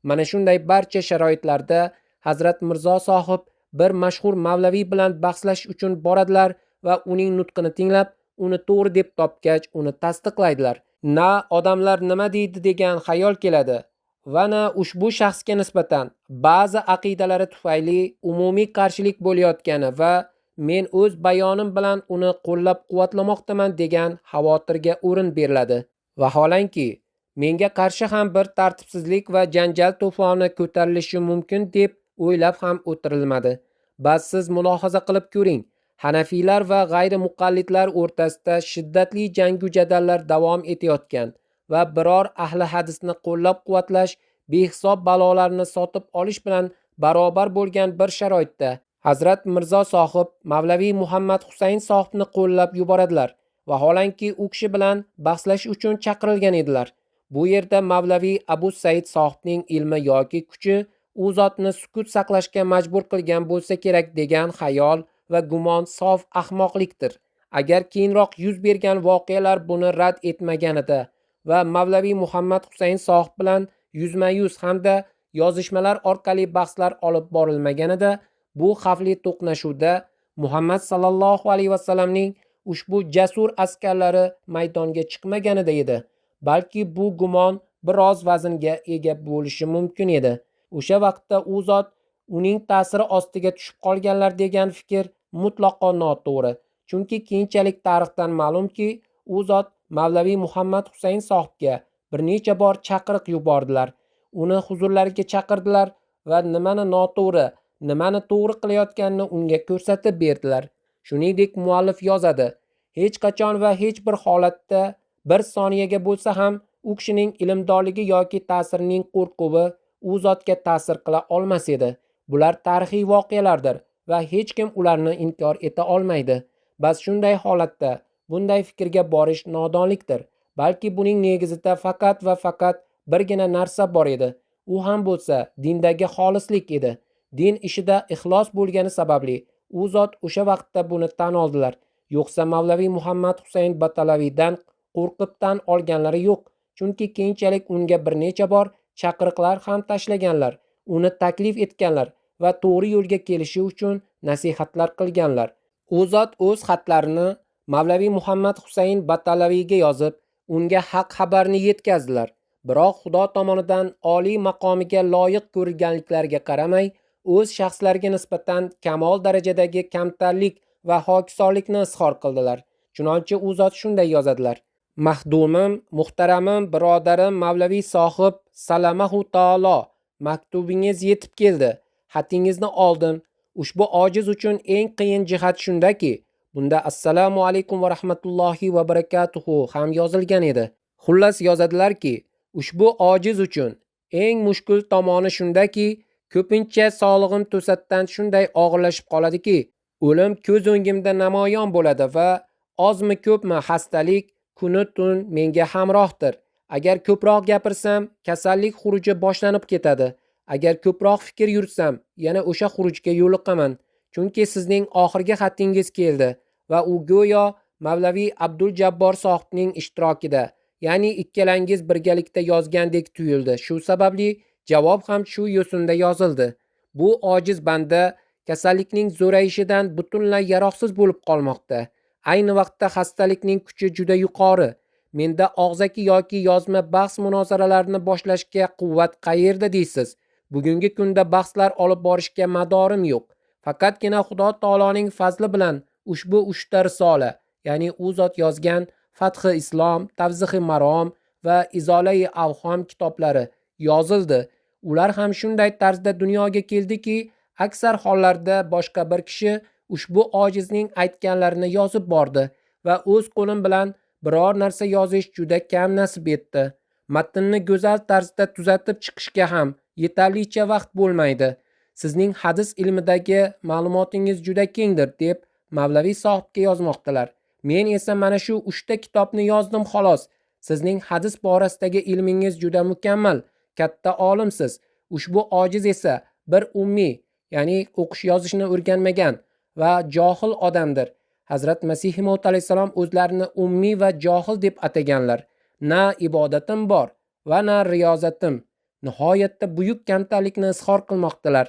Mana shunday barcha sharoitlarda Hazrat Mirzo sohib bir mashhur mavlaviy bilan bahslash uchun boradilar va uning nutqini tinglab, uni to'g'ri deb topgach, uni tasdiqlaydilar. Na odamlar nima deydi degan xayol keladi va na ushbu shaxsga nisbatan ba'zi aqidalari tufayli umumiy qarshilik bo'layotgani va men o'z bayonim bilan uni qo'llab-quvvatlamoqdaman degan xavotirga o'rin beriladi. Vaholanki, menga qarshi ham bir tartibsizlik va janjal to'foni ko'tarilishi mumkin deb o'ylab ham o'tirilmadi. Bas siz mulohaza qilib ko'ring, Hanafiylar va g'ayri muqallidlar o'rtasida shiddatli jangu jadallar davom etayotgan va biror ahli hadisni qo'llab-quvvatlash behisob balolarni sotib olish bilan barobar bo'lgan bir sharoitda Hazrat Mirzo sohib Mavlaviy Muhammad Husayn sohibni qo'llab yuboradilar. Vaholanki u kishi bilan bahslash uchun chaqirilgan edilar. Bu yerda Mavlaviy Abu Said sohibning ilmi yoki kuchi u zotni sukut saqlashga majbur qilgan bo'lsa kerak degan xayol va gumon sof ahmoqlikdir. Agar keyinroq yuz bergan voqealar buni rad etmaganida va Mavlaviy Muhammad Husayn sohib bilan yuzma-yuz hamda yozishmalar orqali bahslar olib borilmaganida, bu xavfli to'qnashuvda Muhammad sallallohu alayhi vasallamning ushbu jasur askarlari maydonga chiqmaganida edi. Balki bu gumon biroz vaznga ega bo'lishi mumkin edi. O'sha vaqtda u zot uning ta'siri ostiga tushib qolganlar degan fikr mutlaqo noto'g'ri. Chunki keyinchalik tarixdan ma'lumki, u zot Mavlaviy Muhammad Husayn sohibga bir necha bor chaqiriq yubordilar. Uni huzurlariga chaqirdilar va nimani noto'g'ri, nimani to'g'ri qilayotganini unga ko'rsatib berdilar. Shuningdek, muallif yozadi: hech qachon va hech bir holatda bir soniyaga bo'lsa ham u kishining ilmdorligi yoki ta'sirining qo'rquvi u zotga ta'sir qila olmas edi. Bular tarixiy voqealardir va hech kim ularni inkor eta olmaydi. Bas shunday holatda bunday fikrga borish nodonlikdir. Balki buning negizida faqat va faqat birgina narsa bor edi. U ham bo'lsa dindagi xolislik edi. din ishida ixlos bo'lgani sababli u zot o'sha vaqtda buni tan oldilar. Yo'qsa Mavlaviy Muhammad Husayn Batalaviydan qo'rqib tan olganlari yo'q. Chunki keyinchalik unga bir necha bor chaqiriqlar ham tashlaganlar, uni taklif etganlar va to'g'ri yo'lga kelishi uchun nasihatlar qilganlar. U zot o'z xatlarini Mavlaviy Muhammad Husayn Batalaviyga yozib, unga haq xabarni yetkazdilar. Biroq Xudo tomonidan oliy maqomiga loyiq ko'rilganliklariga qaramay, o'z shaxslariga nisbatan kamol darajadagi kamtarlik va hokisorlikni izhor qildilar. Chunonchi u zot shunday yozadilar: Mahdumim, muhtaramim, birodarim Mavlaviy sohib salamahu taolo, maktubingiz yetib keldi. Xatingizni oldim. Ushbu ojiz uchun eng qiyin jihat shundaki, bunda assalomu alaykum va rahmatullohi va barakatuhu ham yozilgan edi. Xullas yozadilarki, ushbu ojiz uchun eng mushkul tomoni shundaki, ko'pincha sog'lig'im to'satdan shunday og'irlashib qoladiki, o'lim ko'z o'ngimda namoyon bo'ladi va ozmi ko'pmi xastalik kuni tun menga hamrohdir. Agar ko'proq gapirsam, kasallik xuruji boshlanib ketadi. Agar ko'proq fikr yursam, yana o'sha xurujga yo'liqaman. Chunki sizning oxirgi xatingiz keldi va u go'yo Mavlaviy Abdul Jabbor sohibning ishtirokida, ya'ni ikkalangiz birgalikda yozgandek tuyuldi. Shu sababli javob ham shu yo'sinda yozildi. Bu ojiz banda kasallikning zo'rayishidan butunlay yaroqsiz bo'lib qolmoqda. Ayni vaqtda xastalikning kuchi juda yuqori. Menda og'zaki yoki yozma bahs munozaralarni boshlashga quvvat qayerda deysiz? Bugungi kunda bahslar olib borishga madorim yo'q. Faqatgina Xudo taoloning fazli bilan ushbu 3 ta risola, ya'ni u zot yozgan Fathi Islom, Tavzihi Marom va Izolai Avhom kitoblari yozildi. Ular ham shunday tarzda dunyoga keldiki, aksar hollarda boshqa bir kishi ushbu ojizning aytganlarini yozib bordi va o'z qo'lim bilan biror narsa yozish juda kam nasib etdi. Matnni go'zal tarzda tuzatib chiqishga ham yetarlicha vaqt bo'lmaydi. Sizning hadis ilmidagi ma'lumotingiz juda kengdir deb Mavlaviy sohibga yozmoqdalar. Men esa mana shu 3 ta kitobni yozdim xolos. Sizning hadis borasidagi ilmingiz juda mukammal, katta olimsiz. Ushbu ojiz esa bir ummiy, ya'ni o'qish yozishni o'rganmagan va johil odamdir. Hazrat Masih Maud alayhisalom o'zlarini ummiy va johil deb ataganlar. Na ibodatim bor va na riyozatim. Nihoyatda buyuk kamtarlikni izhor qilmoqdalar.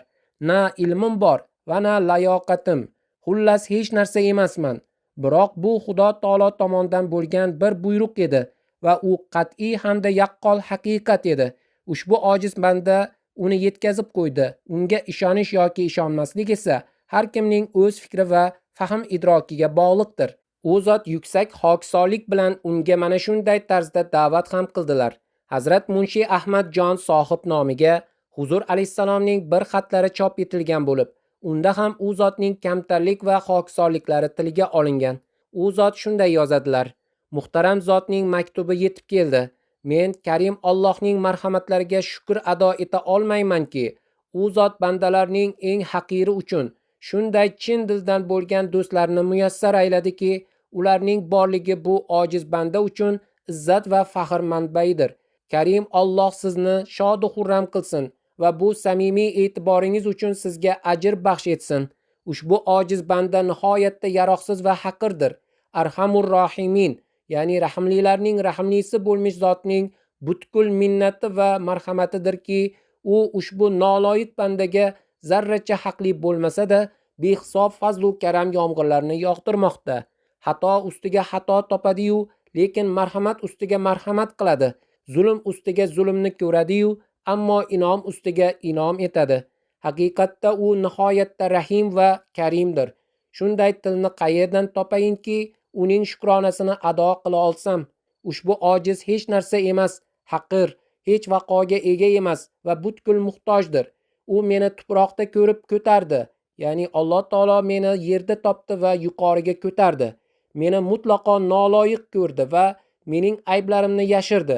Na ilmim bor va na layoqatim. Xullas hech narsa emasman. Biroq bu Xudo taolo tomonidan bo'lgan bir buyruq edi va u qat'iy hamda yaqqol haqiqat edi. Ushbu ojiz banda uni yetkazib qo'ydi. Unga ishonish yoki ishonmaslik esa har kimning o'z fikri va fahm idrokiga bog'liqdir. U zot yuksak hokisorlik bilan unga mana shunday tarzda da'vat ham qildilar. Hazrat Munshi Ahmad Jon sohib nomiga Huzur alayhisalomning bir xatlari chop etilgan bo'lib, unda ham u zotning kamtarlik va hokisorliklari tilga olingan. U zot shunday yozadilar: Muhtaram zotning maktubi yetib keldi. Men Karim Allohning marhamatlariga shukr ado eta olmaymanki, u zot bandalarning eng haqiri uchun shunday chin dildan bo'lgan do'stlarni muyassar ayladiki, ularning borligi bu ojiz banda uchun izzat va faxr manbaidir. Karim Alloh sizni shod va xurram qilsin va bu samimiy e'tiboringiz uchun sizga ajr baxsh etsin. Ushbu ojiz banda nihoyatda yaroqsiz va haqirdir. Arhamur rohimin, ya'ni rahmlilarning rahmlisi bo'lmish zotning butkul minnati va marhamatidirki, u ushbu noloyiq bandaga zarracha haqli bo'lmasa-da, behisob fazl va karam yomg'irlarni yog'dirmoqda. Xato ustiga xato topadi-yu, lekin marhamat ustiga marhamat qiladi. Zulm ustiga zulmni ko'radi-yu, ammo inom ustiga inom etadi. Haqiqatda u nihoyatda rahim va karimdir. Shunday tilni qayerdan topayinki, uning shukronasini ado qila olsam? Ushbu ojiz hech narsa emas, haqir, hech vaqoga ega emas va butkul muhtojdir. U meni tuproqda ko'rib ko'tardi. Ya'ni Alloh taolo meni yerda topdi va yuqoriga ko'tardi. Meni mutlaqo noloyiq ko'rdi va mening ayblarimni yashirdi.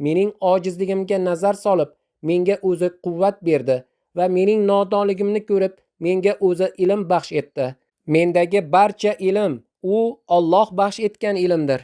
Mening ojizligimga nazar solib, menga o'zi quvvat berdi va mening nodonligimni ko'rib, menga o'zi ilm baxsh etdi. Mendagi barcha ilm u Alloh baxsh etgan ilmdir.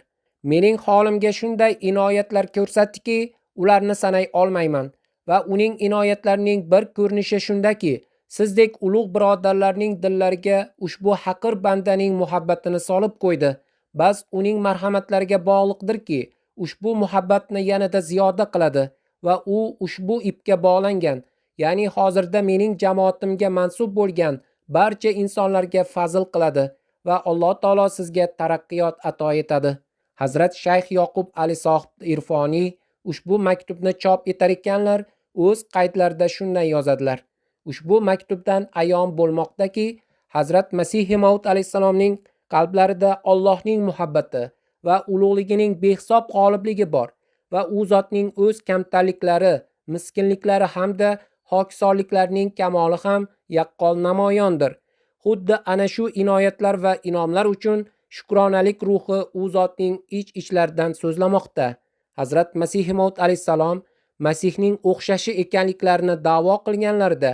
Mening holimga shunday inoyatlar ko'rsatdiki, ularni sanay olmayman va uning inoyatlarining bir ko'rinishi shundaki, sizdek ulug' birodarlarning dillariga ushbu haqir bandaning muhabbatini solib qo'ydi. Bas uning marhamatlariga bog'liqdirki, ushbu muhabbatni yanada ziyoda qiladi va u ushbu ipga bog'langan, ya'ni hozirda mening jamoatimga mansub bo'lgan barcha insonlarga fazl qiladi va Alloh taolo sizga taraqqiyot ato etadi. Hazrat Shayx Yoqub Ali Sohib Irfoniy ushbu maktubni chop etar ekanlar, o'z qaydlarida shunday yozadilar. Ushbu maktubdan ayon bo'lmoqdaki, Hazrat Masih Maud alayhisalomning qalblarida Allohning muhabbati va ulug'ligining behisob g'olibligi bor va u zotning o'z kamtarliklari, miskinliklari hamda hokisorliklarining kamoli ham yaqqol namoyondir. Xuddi ana shu inoyatlar va inomlar uchun shukronalik ruhi u zotning ich-ichlaridan so'zlamoqda. Hazrat Masih Maud alayhisalom Masihning o'xshashi ekanliklarini da'vo qilganlarida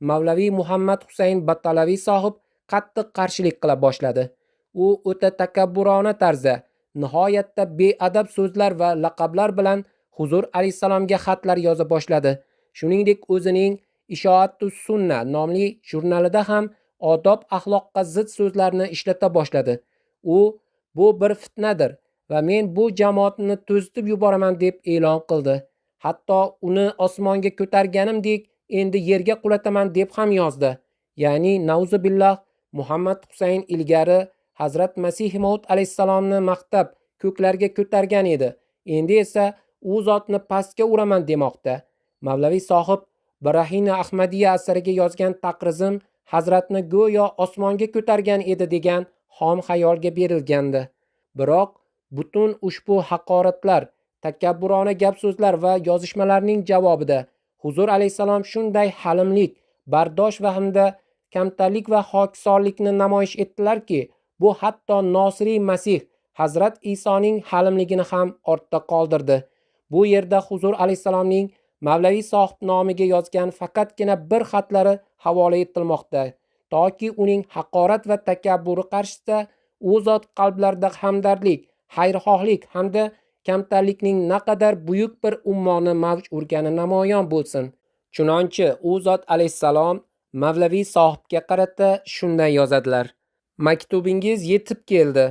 Mavlaviy Muhammad Husayn Battalaviy sohib qattiq qarshilik qila boshladi. U o'ta takabburona tarzda, nihoyatda beadab so'zlar va laqablar bilan Huzur alayhisalomga xatlar yoza boshladi. Shuningdek, o'zining Ishoatus Sunna nomli jurnalida ham odob axloqqa zid so'zlarni ishlata boshladi. U bu bir fitnadir va men bu jamoatni to'zitib yuboraman deb e'lon qildi. Hatto uni osmonga ko'targanimdek endi yerga qulataman deb ham yozdi. Ya'ni nauzubillah, Muhammad Husayn ilgari Hazrat Masih Maud alayhisalomni maqtab ko'klarga ko'targan edi. Endi esa u zotni pastga uraman demoqda. Mavlaviy sohib Barahina Ahmadiya asariga yozgan taqrizim Hazratni go'yo osmonga ko'targan edi degan xom xayolga berilgandi. Biroq butun ushbu haqoratlar, takabburona gap so'zlar va yozishmalarning javobida Huzur alayhisalom shunday halimlik, bardosh va hamda kamtarlik va hokisorlikni namoyish etdilarki, bu hatto Nosiriy Masih Hazrat Isoning halimligini ham ortda qoldirdi. Bu yerda Huzur alayhisalomning Mavlaviy sohib nomiga yozgan faqatgina bir xatlari havola etilmoqda, toki uning haqorat va takabburi qarshisida u zot qalblarida hamdardlik, xayrixohlik hamda kamtarlikning naqadar buyuk bir ummoni mavj urgani namoyon bo'lsin. Chunonchi u zot alayhisalom Mavlaviy sohibga qarata shunday yozadilar: Maktubingiz yetib keldi.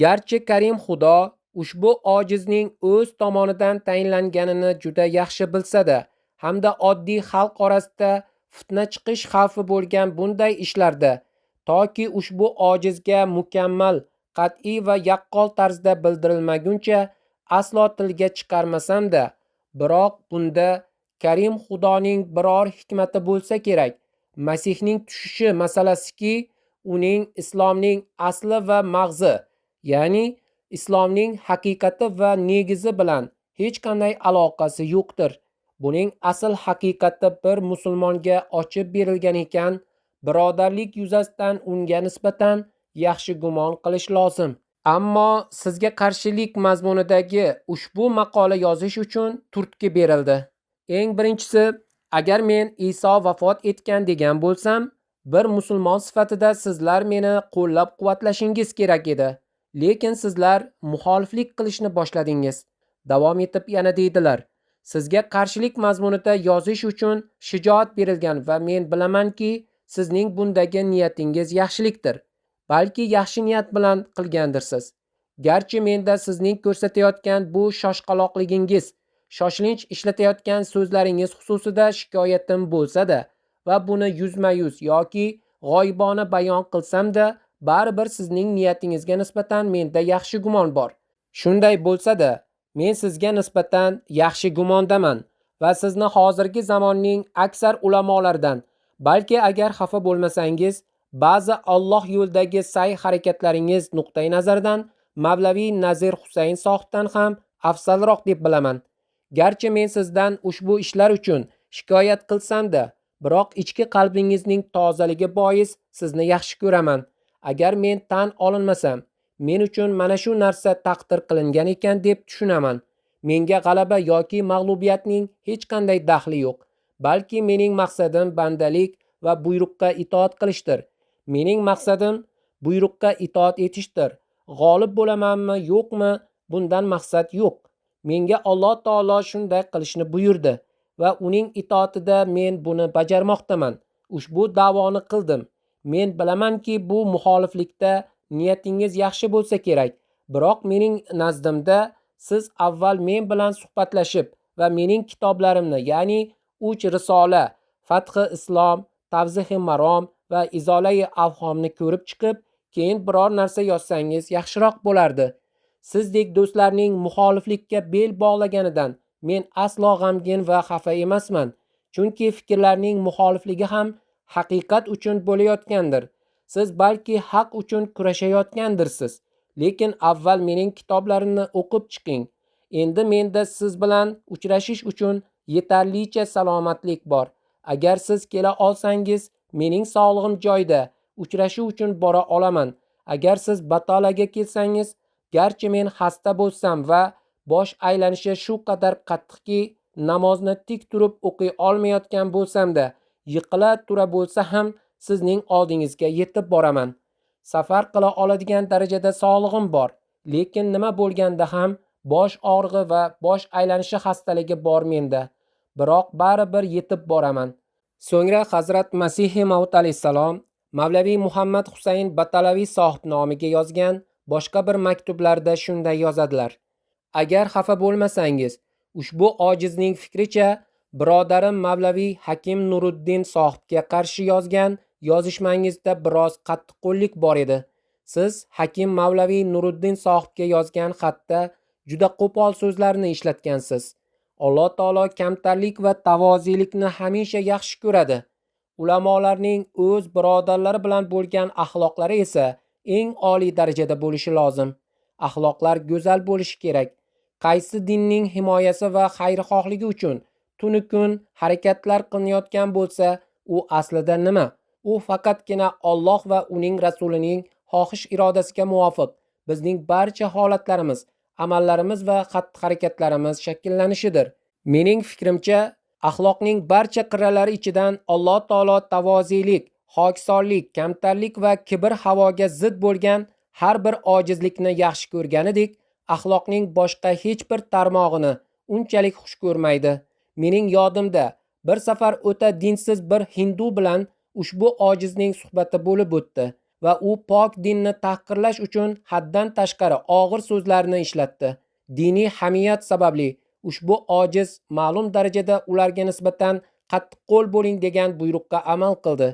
Garchi Karim Xudo ushbu ojizning o'z tomonidan tayinlanganini juda yaxshi bilsa-da, hamda oddiy xalq orasida fitna chiqish xavfi bo'lgan bunday ishlarda toki ushbu ojizga mukammal, qat'iy va yaqqol tarzda bildirilmaguncha aslo tilga chiqarmasam-da, biroq bunda Karim Xudoning biror hikmati bo'lsa kerak. Masihning tushishi masalasiki, uning islomning asli va mag'zi, ya'ni islomning haqiqati va negizi bilan hech qanday aloqasi yo'qdir. Buning asl haqiqati bir musulmonga ochib berilgan ekan, birodarlik yuzasidan unga nisbatan yaxshi gumon qilish lozim. Ammo sizga qarshilik mazmunidagi ushbu maqola yozish uchun turtki berildi. Eng birinchisi, agar men Iso vafot etgan degan bo'lsam, bir musulmon sifatida sizlar meni qo'llab-quvvatlashingiz kerak edi. Lekin sizlar muxoliflik qilishni boshladingiz. Davom etib yana deydilar: Sizga qarshilik mazmunida yozish uchun shijoat berilgan va men bilamanki, sizning bundagi niyatingiz yaxshilikdir. Balki yaxshi niyat bilan qilgandirsiz. Garchi menda sizning ko'rsatayotgan bu shoshqaloqligingiz, shoshilinch ishlatayotgan so'zlaringiz xususida shikoyatim bo'lsa-da va buni yuzma-yuz yoki g'oyibona bayon qilsam-da, baribir sizning niyatingizga nisbatan menda yaxshi gumon bor. Shunday bo'lsa-da, men sizga nisbatan yaxshi gumondaman va sizni hozirgi zamonning aksar ulamolaridan, balki agar xafa bo'lmasangiz, ba'zi Alloh yo'lidagi sa'y harakatlaringiz nuqtai nazaridan Mavlaviy Nazir Husayn sohibdan ham afzalroq deb bilaman. Garchi men sizdan ushbu ishlar uchun shikoyat qilsam-da, biroq ichki qalbingizning tozaligi bois sizni yaxshi ko'raman. Agar men tan olinmasam, men uchun mana shu narsa taqdir qilingan ekan deb tushunaman. Menga g'alaba yoki mag'lubiyatning hech qanday daxli yo'q. Balki mening maqsadim bandalik va buyruqqa itoat qilishdir. Mening maqsadim buyruqqa itoat etishdir. G'olib bo'lamanmi, yo'qmi, bundan maqsad yo'q. Menga Alloh taolo shunday qilishni buyurdi va uning itoatida men buni bajarmoqdaman. ushbu da'voni qildim. Men bilamanki bu muxoliflikda niyatingiz yaxshi bo'lsa kerak, biroq mening nazdimda siz avval men bilan suhbatlashib va mening kitoblarimni, ya'ni 3 risola, Fathi Islom, Tavzihi Marom va Izolai Avhomni ko'rib chiqib, keyin biror narsa yozsangiz yaxshiroq bo'lardi. Sizdek do'stlarning muxoliflikka bel bog'laganidan men aslo g'amgin va xafa emasman, chunki fikrlarning muxolifligi ham haqiqat uchun bo'layotgandir. Siz balki haq uchun kurashayotgandirsiz, lekin avval mening kitoblarimni o'qib chiqing. Endi menda siz bilan uchrashish uchun yetarlicha salomatlik bor. Agar siz kela olsangiz, mening sog'lig'im joyida, uchrashuv uchun bora olaman. Agar siz batalaga kelsangiz, garchi men xasta bo'lsam va bosh aylanishi shu qadar qattiqki, namozni tik turib o'qiy olmayotgan bo'lsam-da, yiqila tura bo'lsa ham sizning oldingizga yetib boraman. Safar qila oladigan darajada sog'lig'im bor, lekin nima bo'lganda ham bosh og'rig'i va bosh aylanishi xastaligi bor menda. Biroq baribir yetib boraman. So'ngra Hazrat Masih Maud alayhisalom Mavlaviy Muhammad Husayn Batalaviy sohib nomiga yozgan boshqa bir maktublarda shunday yozadilar: Agar xafa bo'lmasangiz, ushbu ojizning fikricha birodarim Mavlaviy Hakim Nuruddin sohibga qarshi yozgan yozishmangizda biroz qattiqqo'llik bor edi. Siz Hakim Mavlaviy Nuruddin sohibga yozgan xatda juda qo'pol so'zlarni ishlatgansiz. Alloh taolo kamtarlik va tavozilikni hamisha yaxshi ko'radi. Ulamolarning o'z birodarlari bilan bo'lgan axloqlari esa eng oliy darajada bo'lishi lozim. Axloqlar go'zal bo'lishi kerak. Qaysi dinning himoyasi va xayrixohligi uchun tunu kun harakatlar qilinayotgan bo'lsa, u aslida nima? U faqatgina Alloh va uning rasulining xohish irodasiga muvofiq bizning barcha holatlarimiz, amallarimiz va xatti-harakatlarimiz shakllanishidir. Mening fikrimcha, axloqning barcha qirralari ichidan Alloh taolo tavozilik, xokisorlik, kamtarlik va kibr havoga zid bo'lgan har bir ojizlikni yaxshi ko'rganidek, axloqning boshqa hech bir tarmog'ini unchalik xush ko'rmaydi. Mening yodimda bir safar o'ta dinsiz bir hindu bilan ushbu ojizning suhbati bo'lib o'tdi va u pok dinni tahqirlash uchun haddan tashqari og'ir so'zlarni ishlatdi. Diniy hamiyat sababli ushbu ojiz ma'lum darajada ularga nisbatan qattiqqo'l bo'ling degan buyruqqa amal qildi.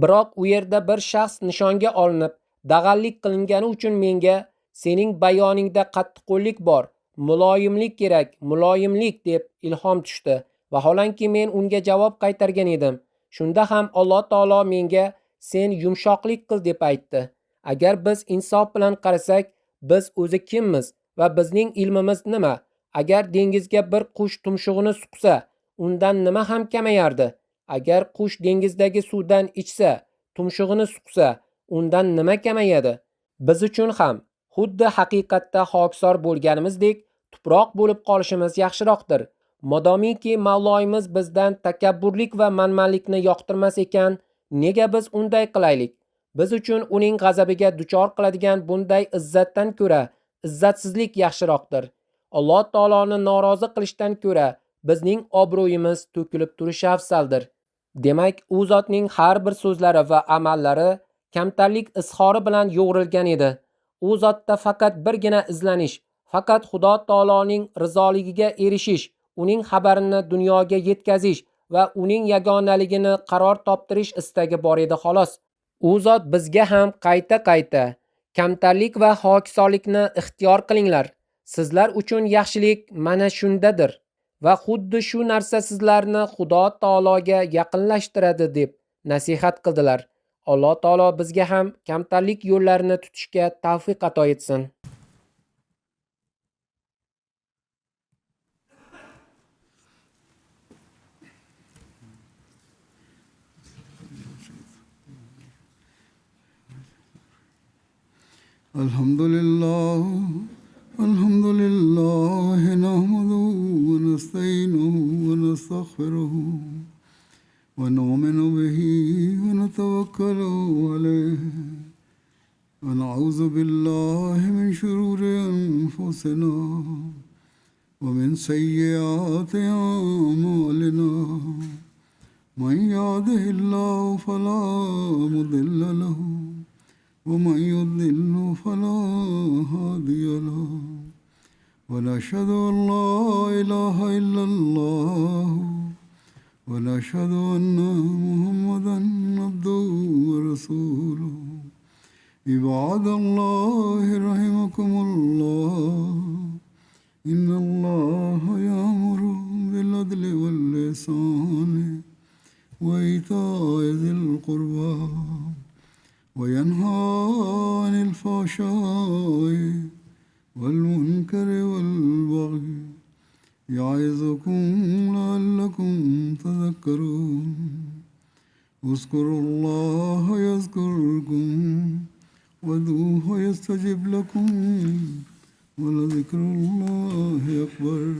Biroq u yerda bir shaxs nishonga olinib, dag'allik qilingani uchun menga sening bayoningda qattiqqo'llik bor, muloyimlik kerak, muloyimlik deb ilhom tushdi. Vaholanki men unga javob qaytargan edim. Shunda ham Alloh taolo menga sen yumshoqlik qil deb aytdi. Agar biz insof bilan qarasak, biz o'zi kimmiz va bizning ilmimiz nima? Agar dengizga bir qush tumshug'ini suqsa, undan nima ham kamayardi? Agar qush dengizdagi suvdan ichsa, tumshug'ini suqsa, undan nima kamayadi? Biz uchun ham xuddi haqiqatda xokisor bo'lganimizdek tuproq bo'lib qolishimiz yaxshiroqdir. Modomiki Mavloyimiz bizdan takabburlik va manmanlikni yoqtirmas ekan, nega biz unday qilaylik? Biz uchun uning g'azabiga duchor qiladigan bunday izzatdan ko'ra izzatsizlik yaxshiroqdir. Alloh taoloni norozi qilishdan ko'ra bizning obro'yimiz to'kilib turishi afzaldir. Demak, u zotning har bir so'zlari va amallari kamtarlik izhori bilan yo'g'rilgan edi. U zotda faqat birgina izlanish, faqat Xudo taoloning rizoligiga erishish, uning xabarini dunyoga yetkazish va uning yagonaligini qaror toptirish istagi bor edi xolos. U zot bizga ham qayta-qayta kamtarlik va xokisorlikni ixtiyor qilinglar. Sizlar uchun yaxshilik mana shundadir va xuddi shu narsa sizlarni Xudo taologa yaqinlashtiradi deb nasihat qildilar. Alloh taolo bizga ham kamtarlik yo'llarini tutishga tavfiq ato etsin. Alhamdulillah nahmaduhu wa nasta'inuhu wa nastaghfiruhu wa nu'minu bihi wa natawakkalu alayhi wa na'udhu billahi min shururi anfusina wa min sayyiati a'malina من يهده الله فلا مضل له ومن يضلل فلا هادي له ونشهد أن لا إله إلا الله ونشهد أن محمدا عبده ورسوله عباد الله رحمكم الله إن الله يأمر بالعدل والإحسان وإيتاء ذي القربى وينهى عن الفحشاء والمنكر والبغي يعظكم لعلكم تذكرون اذكروا الله يذكركم وادعوه يستجب لكم ولذكر الله أكبر